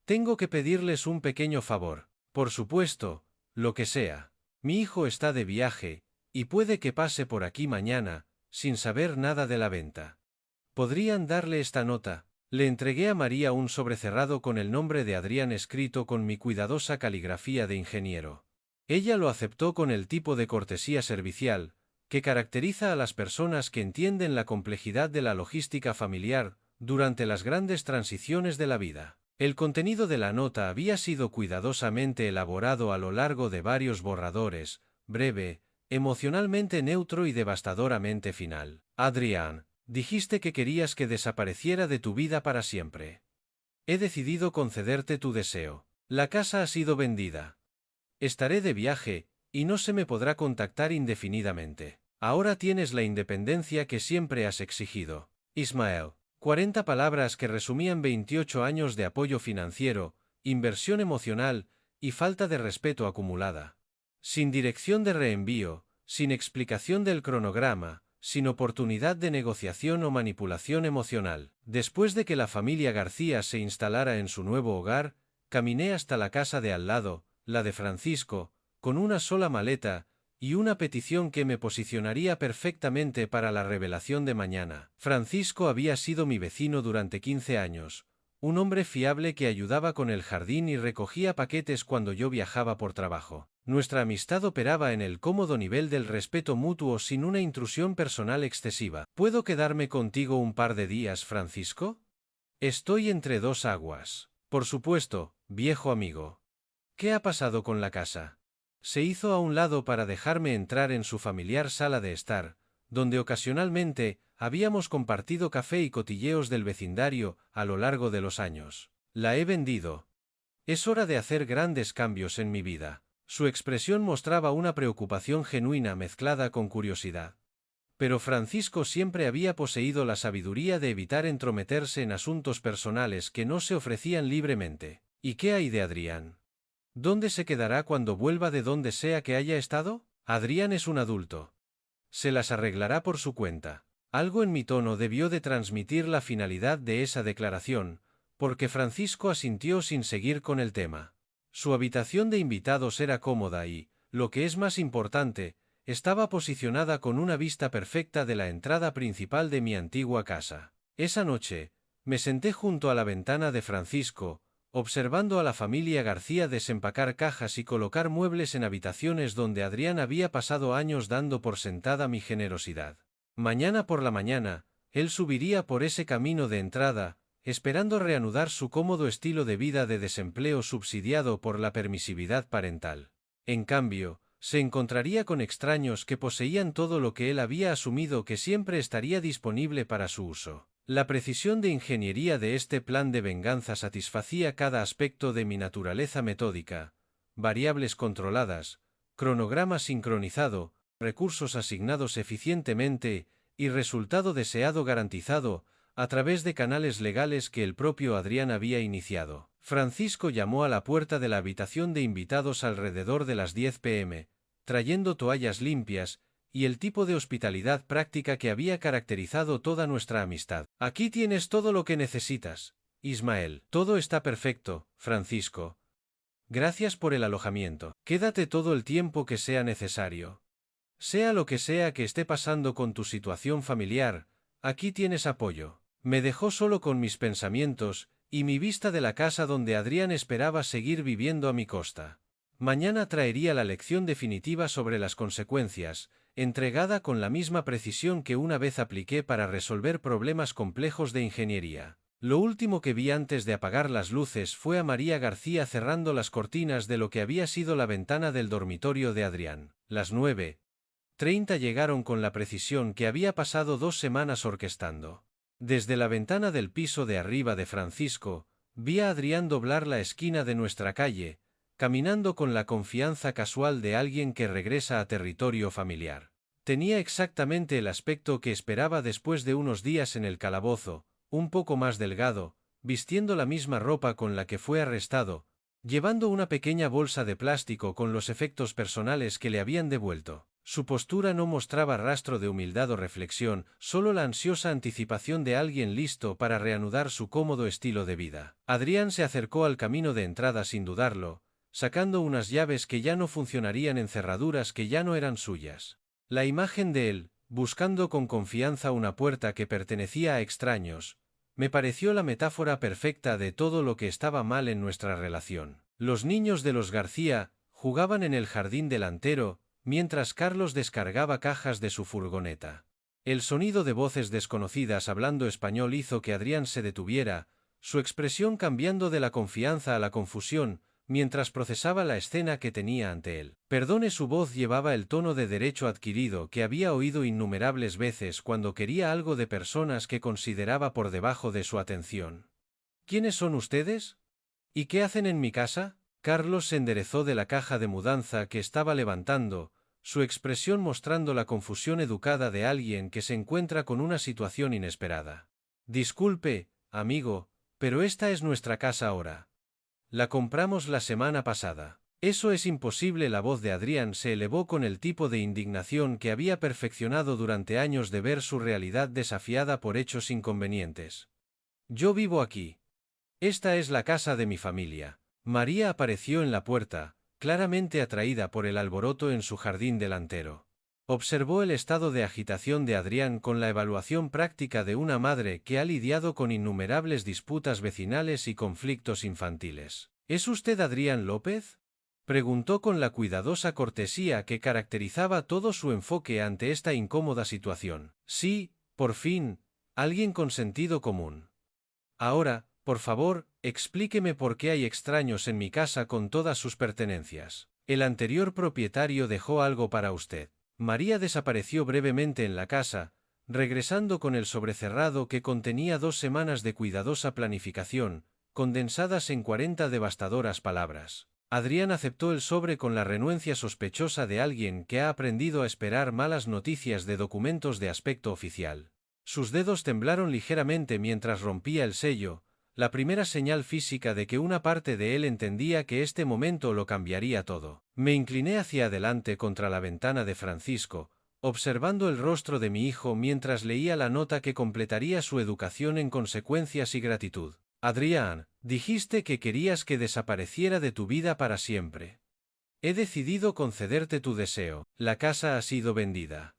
Tengo que pedirles un pequeño favor. Por supuesto, lo que sea. Mi hijo está de viaje, y puede que pase por aquí mañana, sin saber nada de la venta. ¿Podrían darle esta nota? Le entregué a María un sobre cerrado con el nombre de Adrián escrito con mi cuidadosa caligrafía de ingeniero. Ella lo aceptó con el tipo de cortesía servicial que caracteriza a las personas que entienden la complejidad de la logística familiar durante las grandes transiciones de la vida. El contenido de la nota había sido cuidadosamente elaborado a lo largo de varios borradores, breve, emocionalmente neutro y devastadoramente final. Adrián, dijiste que querías que desapareciera de tu vida para siempre. He decidido concederte tu deseo. La casa ha sido vendida. Estaré de viaje, y no se me podrá contactar indefinidamente. Ahora tienes la independencia que siempre has exigido. Ismael. 40 palabras que resumían 28 años de apoyo financiero, inversión emocional y falta de respeto acumulada. Sin dirección de reenvío, sin explicación del cronograma, sin oportunidad de negociación o manipulación emocional. Después de que la familia García se instalara en su nuevo hogar, caminé hasta la casa de al lado, la de Francisco, con una sola maleta y una petición que me posicionaría perfectamente para la revelación de mañana. Francisco había sido mi vecino durante 15 años, un hombre fiable que ayudaba con el jardín y recogía paquetes cuando yo viajaba por trabajo. Nuestra amistad operaba en el cómodo nivel del respeto mutuo sin una intrusión personal excesiva. ¿Puedo quedarme contigo un par de días, Francisco? Estoy entre dos aguas. Por supuesto, viejo amigo. ¿Qué ha pasado con la casa? Se hizo a un lado para dejarme entrar en su familiar sala de estar, donde ocasionalmente habíamos compartido café y cotilleos del vecindario a lo largo de los años. La he vendido. Es hora de hacer grandes cambios en mi vida. Su expresión mostraba una preocupación genuina mezclada con curiosidad. Pero Francisco siempre había poseído la sabiduría de evitar entrometerse en asuntos personales que no se ofrecían libremente. ¿Y qué hay de Adrián? ¿Dónde se quedará cuando vuelva de donde sea que haya estado? Adrián es un adulto. Se las arreglará por su cuenta. Algo en mi tono debió de transmitir la finalidad de esa declaración, porque Francisco asintió sin seguir con el tema. Su habitación de invitados era cómoda y, lo que es más importante, estaba posicionada con una vista perfecta de la entrada principal de mi antigua casa. Esa noche, me senté junto a la ventana de Francisco, observando a la familia García desempacar cajas y colocar muebles en habitaciones donde Adrián había pasado años dando por sentada mi generosidad. Mañana por la mañana, él subiría por ese camino de entrada, esperando reanudar su cómodo estilo de vida de desempleo subsidiado por la permisividad parental. En cambio, se encontraría con extraños que poseían todo lo que él había asumido que siempre estaría disponible para su uso. La precisión de ingeniería de este plan de venganza satisfacía cada aspecto de mi naturaleza metódica: variables controladas, cronograma sincronizado, recursos asignados eficientemente y resultado deseado garantizado a través de canales legales que el propio Adrián había iniciado. Francisco llamó a la puerta de la habitación de invitados alrededor de las 10 p.m., trayendo toallas limpias y el tipo de hospitalidad práctica que había caracterizado toda nuestra amistad. Aquí tienes todo lo que necesitas, Ismael. Todo está perfecto, Francisco. Gracias por el alojamiento. Quédate todo el tiempo que sea necesario. Sea lo que sea que esté pasando con tu situación familiar, aquí tienes apoyo. Me dejó solo con mis pensamientos y mi vista de la casa donde Adrián esperaba seguir viviendo a mi costa. Mañana traería la lección definitiva sobre las consecuencias, entregada con la misma precisión que una vez apliqué para resolver problemas complejos de ingeniería. Lo último que vi antes de apagar las luces fue a María García cerrando las cortinas de lo que había sido la ventana del dormitorio de Adrián. Las 9:30 llegaron con la precisión que había pasado 2 semanas orquestando. Desde la ventana del piso de arriba de Francisco, Vi a Adrián doblar la esquina de nuestra calle, caminando con la confianza casual de alguien que regresa a territorio familiar. Tenía exactamente el aspecto que esperaba después de unos días en el calabozo, un poco más delgado, vistiendo la misma ropa con la que fue arrestado, llevando una pequeña bolsa de plástico con los efectos personales que le habían devuelto. Su postura no mostraba rastro de humildad o reflexión, solo la ansiosa anticipación de alguien listo para reanudar su cómodo estilo de vida. Adrián se acercó al camino de entrada sin dudarlo, sacando unas llaves que ya no funcionarían en cerraduras que ya no eran suyas. La imagen de él, buscando con confianza una puerta que pertenecía a extraños, me pareció la metáfora perfecta de todo lo que estaba mal en nuestra relación. Los niños de los García jugaban en el jardín delantero, mientras Carlos descargaba cajas de su furgoneta. El sonido de voces desconocidas hablando español hizo que Adrián se detuviera, su expresión cambiando de la confianza a la confusión, mientras procesaba la escena que tenía ante él. Perdone, su voz llevaba el tono de derecho adquirido que había oído innumerables veces cuando quería algo de personas que consideraba por debajo de su atención. ¿Quiénes son ustedes? ¿Y qué hacen en mi casa? Carlos se enderezó de la caja de mudanza que estaba levantando, su expresión mostrando la confusión educada de alguien que se encuentra con una situación inesperada. Disculpe, amigo, pero esta es nuestra casa ahora. La compramos la semana pasada. Eso es imposible. La voz de Adrián se elevó con el tipo de indignación que había perfeccionado durante años de ver su realidad desafiada por hechos inconvenientes. Yo vivo aquí. Esta es la casa de mi familia. María apareció en la puerta, claramente atraída por el alboroto en su jardín delantero. Observó el estado de agitación de Adrián con la evaluación práctica de una madre que ha lidiado con innumerables disputas vecinales y conflictos infantiles. ¿Es usted Adrián López?, preguntó con la cuidadosa cortesía que caracterizaba todo su enfoque ante esta incómoda situación. Sí, por fin, alguien con sentido común. Ahora, por favor, explíqueme por qué hay extraños en mi casa con todas sus pertenencias. El anterior propietario dejó algo para usted. María desapareció brevemente en la casa, regresando con el sobrecerrado que contenía 2 semanas de cuidadosa planificación, condensadas en 40 devastadoras palabras. Adrián aceptó el sobre con la renuencia sospechosa de alguien que ha aprendido a esperar malas noticias de documentos de aspecto oficial. Sus dedos temblaron ligeramente mientras rompía el sello, la primera señal física de que una parte de él entendía que este momento lo cambiaría todo. Me incliné hacia adelante contra la ventana de Francisco, observando el rostro de mi hijo mientras leía la nota que completaría su educación en consecuencias y gratitud. Adrián, dijiste que querías que desapareciera de tu vida para siempre. He decidido concederte tu deseo. La casa ha sido vendida.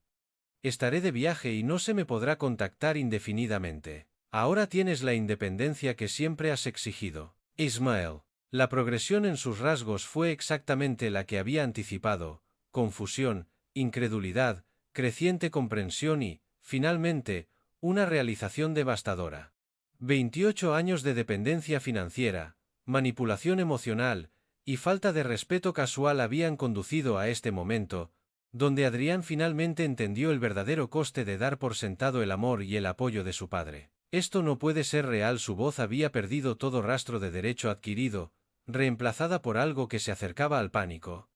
Estaré de viaje y no se me podrá contactar indefinidamente. Ahora tienes la independencia que siempre has exigido. Ismael. La progresión en sus rasgos fue exactamente la que había anticipado: confusión, incredulidad, creciente comprensión y, finalmente, una realización devastadora. 28 años de dependencia financiera, manipulación emocional y falta de respeto casual habían conducido a este momento, donde Adrián finalmente entendió el verdadero coste de dar por sentado el amor y el apoyo de su padre. Esto no puede ser real. Su voz había perdido todo rastro de derecho adquirido, reemplazada por algo que se acercaba al pánico.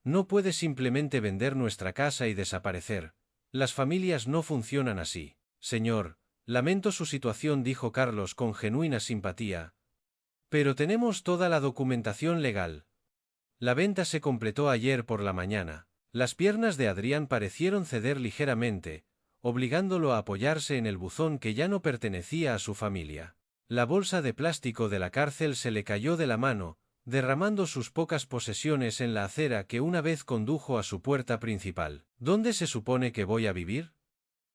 No puedes simplemente vender nuestra casa y desaparecer. Las familias no funcionan así. Señor, lamento su situación, dijo Carlos con genuina simpatía. Pero tenemos toda la documentación legal. La venta se completó ayer por la mañana. Las piernas de Adrián parecieron ceder ligeramente, obligándolo a apoyarse en el buzón que ya no pertenecía a su familia. La bolsa de plástico de la cárcel se le cayó de la mano, derramando sus pocas posesiones en la acera que una vez condujo a su puerta principal. ¿Dónde se supone que voy a vivir?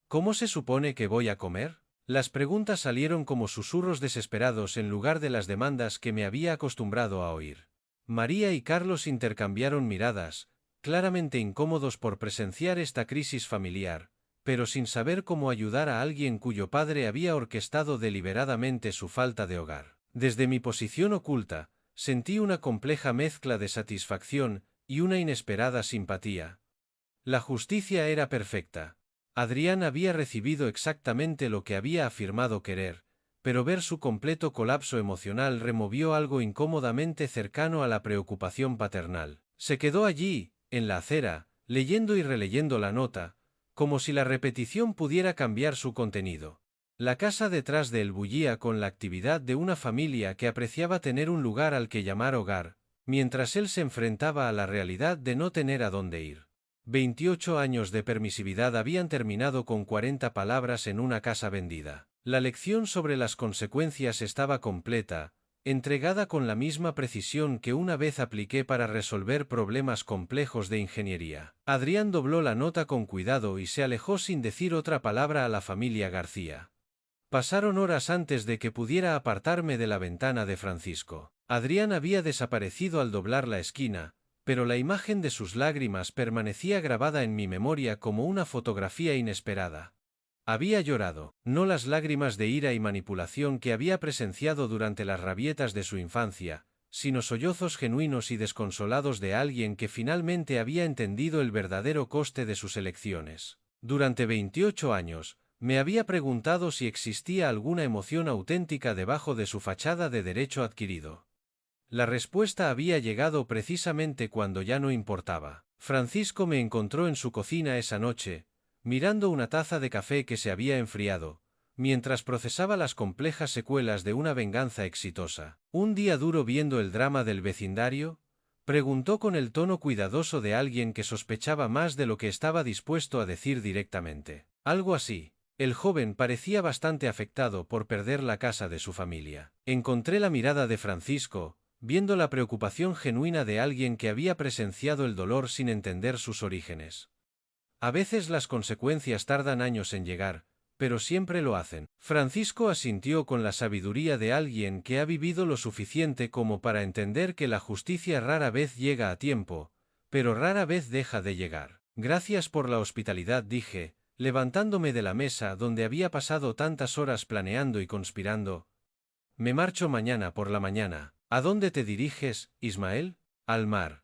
¿Cómo se supone que voy a comer? Las preguntas salieron como susurros desesperados en lugar de las demandas que me había acostumbrado a oír. María y Carlos intercambiaron miradas, claramente incómodos por presenciar esta crisis familiar, pero sin saber cómo ayudar a alguien cuyo padre había orquestado deliberadamente su falta de hogar. Desde mi posición oculta, sentí una compleja mezcla de satisfacción y una inesperada simpatía. La justicia era perfecta. Adrián había recibido exactamente lo que había afirmado querer, pero ver su completo colapso emocional removió algo incómodamente cercano a la preocupación paternal. Se quedó allí, en la acera, leyendo y releyendo la nota, como si la repetición pudiera cambiar su contenido. La casa detrás de él bullía con la actividad de una familia que apreciaba tener un lugar al que llamar hogar, mientras él se enfrentaba a la realidad de no tener a dónde ir. 28 años de permisividad habían terminado con 40 palabras en una casa vendida. La lección sobre las consecuencias estaba completa, entregada con la misma precisión que una vez apliqué para resolver problemas complejos de ingeniería. Adrián dobló la nota con cuidado y se alejó sin decir otra palabra a la familia García. Pasaron horas antes de que pudiera apartarme de la ventana de Francisco. Adrián había desaparecido al doblar la esquina, pero la imagen de sus lágrimas permanecía grabada en mi memoria como una fotografía inesperada. Había llorado, no las lágrimas de ira y manipulación que había presenciado durante las rabietas de su infancia, sino sollozos genuinos y desconsolados de alguien que finalmente había entendido el verdadero coste de sus elecciones. Durante 28 años, me había preguntado si existía alguna emoción auténtica debajo de su fachada de derecho adquirido. La respuesta había llegado precisamente cuando ya no importaba. Francisco me encontró en su cocina esa noche, mirando una taza de café que se había enfriado, mientras procesaba las complejas secuelas de una venganza exitosa. ¿Un día duro viendo el drama del vecindario? Preguntó con el tono cuidadoso de alguien que sospechaba más de lo que estaba dispuesto a decir directamente. Algo así. El joven parecía bastante afectado por perder la casa de su familia. Encontré la mirada de Francisco, viendo la preocupación genuina de alguien que había presenciado el dolor sin entender sus orígenes. A veces las consecuencias tardan años en llegar, pero siempre lo hacen. Francisco asintió con la sabiduría de alguien que ha vivido lo suficiente como para entender que la justicia rara vez llega a tiempo, pero rara vez deja de llegar. Gracias por la hospitalidad, dije, levantándome de la mesa donde había pasado tantas horas planeando y conspirando. Me marcho mañana por la mañana. ¿A dónde te diriges, Ismael? Al mar.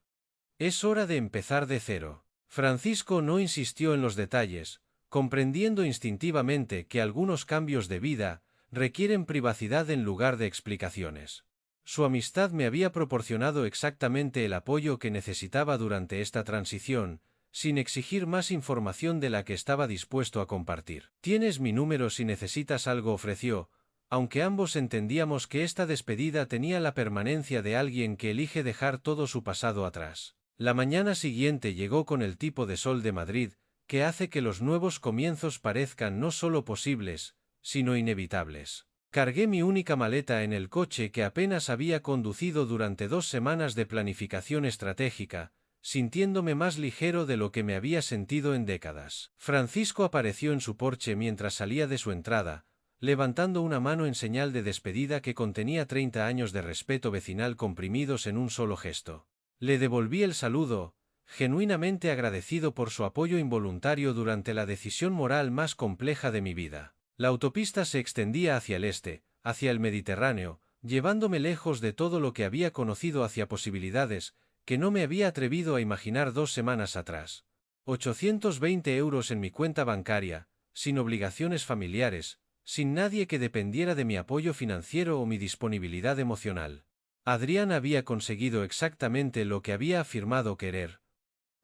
Es hora de empezar de cero. Francisco no insistió en los detalles, comprendiendo instintivamente que algunos cambios de vida requieren privacidad en lugar de explicaciones. Su amistad me había proporcionado exactamente el apoyo que necesitaba durante esta transición, sin exigir más información de la que estaba dispuesto a compartir. Tienes mi número si necesitas algo, ofreció, aunque ambos entendíamos que esta despedida tenía la permanencia de alguien que elige dejar todo su pasado atrás. La mañana siguiente llegó con el tipo de sol de Madrid, que hace que los nuevos comienzos parezcan no solo posibles, sino inevitables. Cargué mi única maleta en el coche que apenas había conducido durante 2 semanas de planificación estratégica, sintiéndome más ligero de lo que me había sentido en décadas. Francisco apareció en su porche mientras salía de su entrada, levantando una mano en señal de despedida que contenía 30 años de respeto vecinal comprimidos en un solo gesto. Le devolví el saludo, genuinamente agradecido por su apoyo involuntario durante la decisión moral más compleja de mi vida. La autopista se extendía hacia el este, hacia el Mediterráneo, llevándome lejos de todo lo que había conocido hacia posibilidades que no me había atrevido a imaginar 2 semanas atrás. 820 euros en mi cuenta bancaria, sin obligaciones familiares, sin nadie que dependiera de mi apoyo financiero o mi disponibilidad emocional. Adrián había conseguido exactamente lo que había afirmado querer.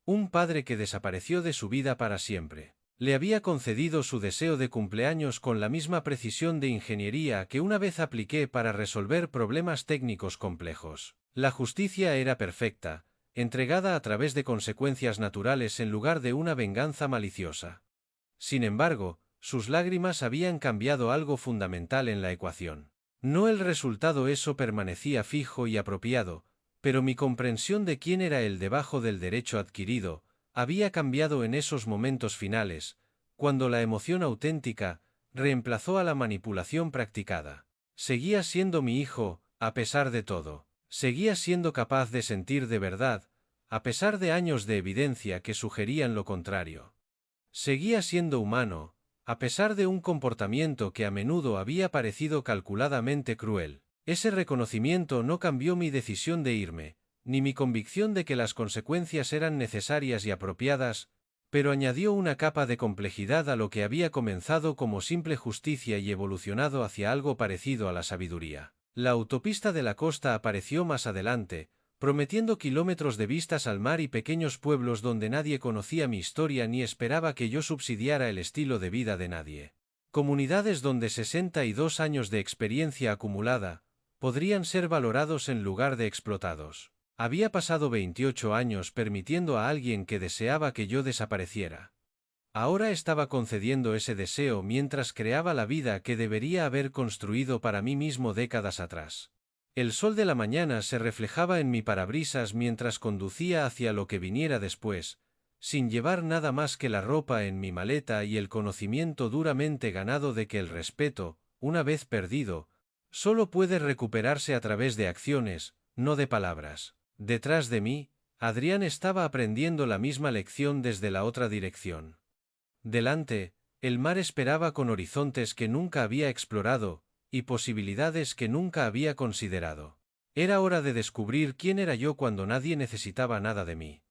Un padre que desapareció de su vida para siempre. Le había concedido su deseo de cumpleaños con la misma precisión de ingeniería que una vez apliqué para resolver problemas técnicos complejos. La justicia era perfecta, entregada a través de consecuencias naturales en lugar de una venganza maliciosa. Sin embargo, sus lágrimas habían cambiado algo fundamental en la ecuación. No el resultado, eso permanecía fijo y apropiado, pero mi comprensión de quién era él debajo del derecho adquirido había cambiado en esos momentos finales, cuando la emoción auténtica reemplazó a la manipulación practicada. Seguía siendo mi hijo, a pesar de todo. Seguía siendo capaz de sentir de verdad, a pesar de años de evidencia que sugerían lo contrario. Seguía siendo humano, a pesar de un comportamiento que a menudo había parecido calculadamente cruel. Ese reconocimiento no cambió mi decisión de irme, ni mi convicción de que las consecuencias eran necesarias y apropiadas, pero añadió una capa de complejidad a lo que había comenzado como simple justicia y evolucionado hacia algo parecido a la sabiduría. La autopista de la costa apareció más adelante, prometiendo kilómetros de vistas al mar y pequeños pueblos donde nadie conocía mi historia ni esperaba que yo subsidiara el estilo de vida de nadie. Comunidades donde 62 años de experiencia acumulada podrían ser valorados en lugar de explotados. Había pasado 28 años permitiendo a alguien que deseaba que yo desapareciera. Ahora estaba concediendo ese deseo mientras creaba la vida que debería haber construido para mí mismo décadas atrás. El sol de la mañana se reflejaba en mi parabrisas mientras conducía hacia lo que viniera después, sin llevar nada más que la ropa en mi maleta y el conocimiento duramente ganado de que el respeto, una vez perdido, solo puede recuperarse a través de acciones, no de palabras. Detrás de mí, Adrián estaba aprendiendo la misma lección desde la otra dirección. Delante, el mar esperaba con horizontes que nunca había explorado, y posibilidades que nunca había considerado. Era hora de descubrir quién era yo cuando nadie necesitaba nada de mí.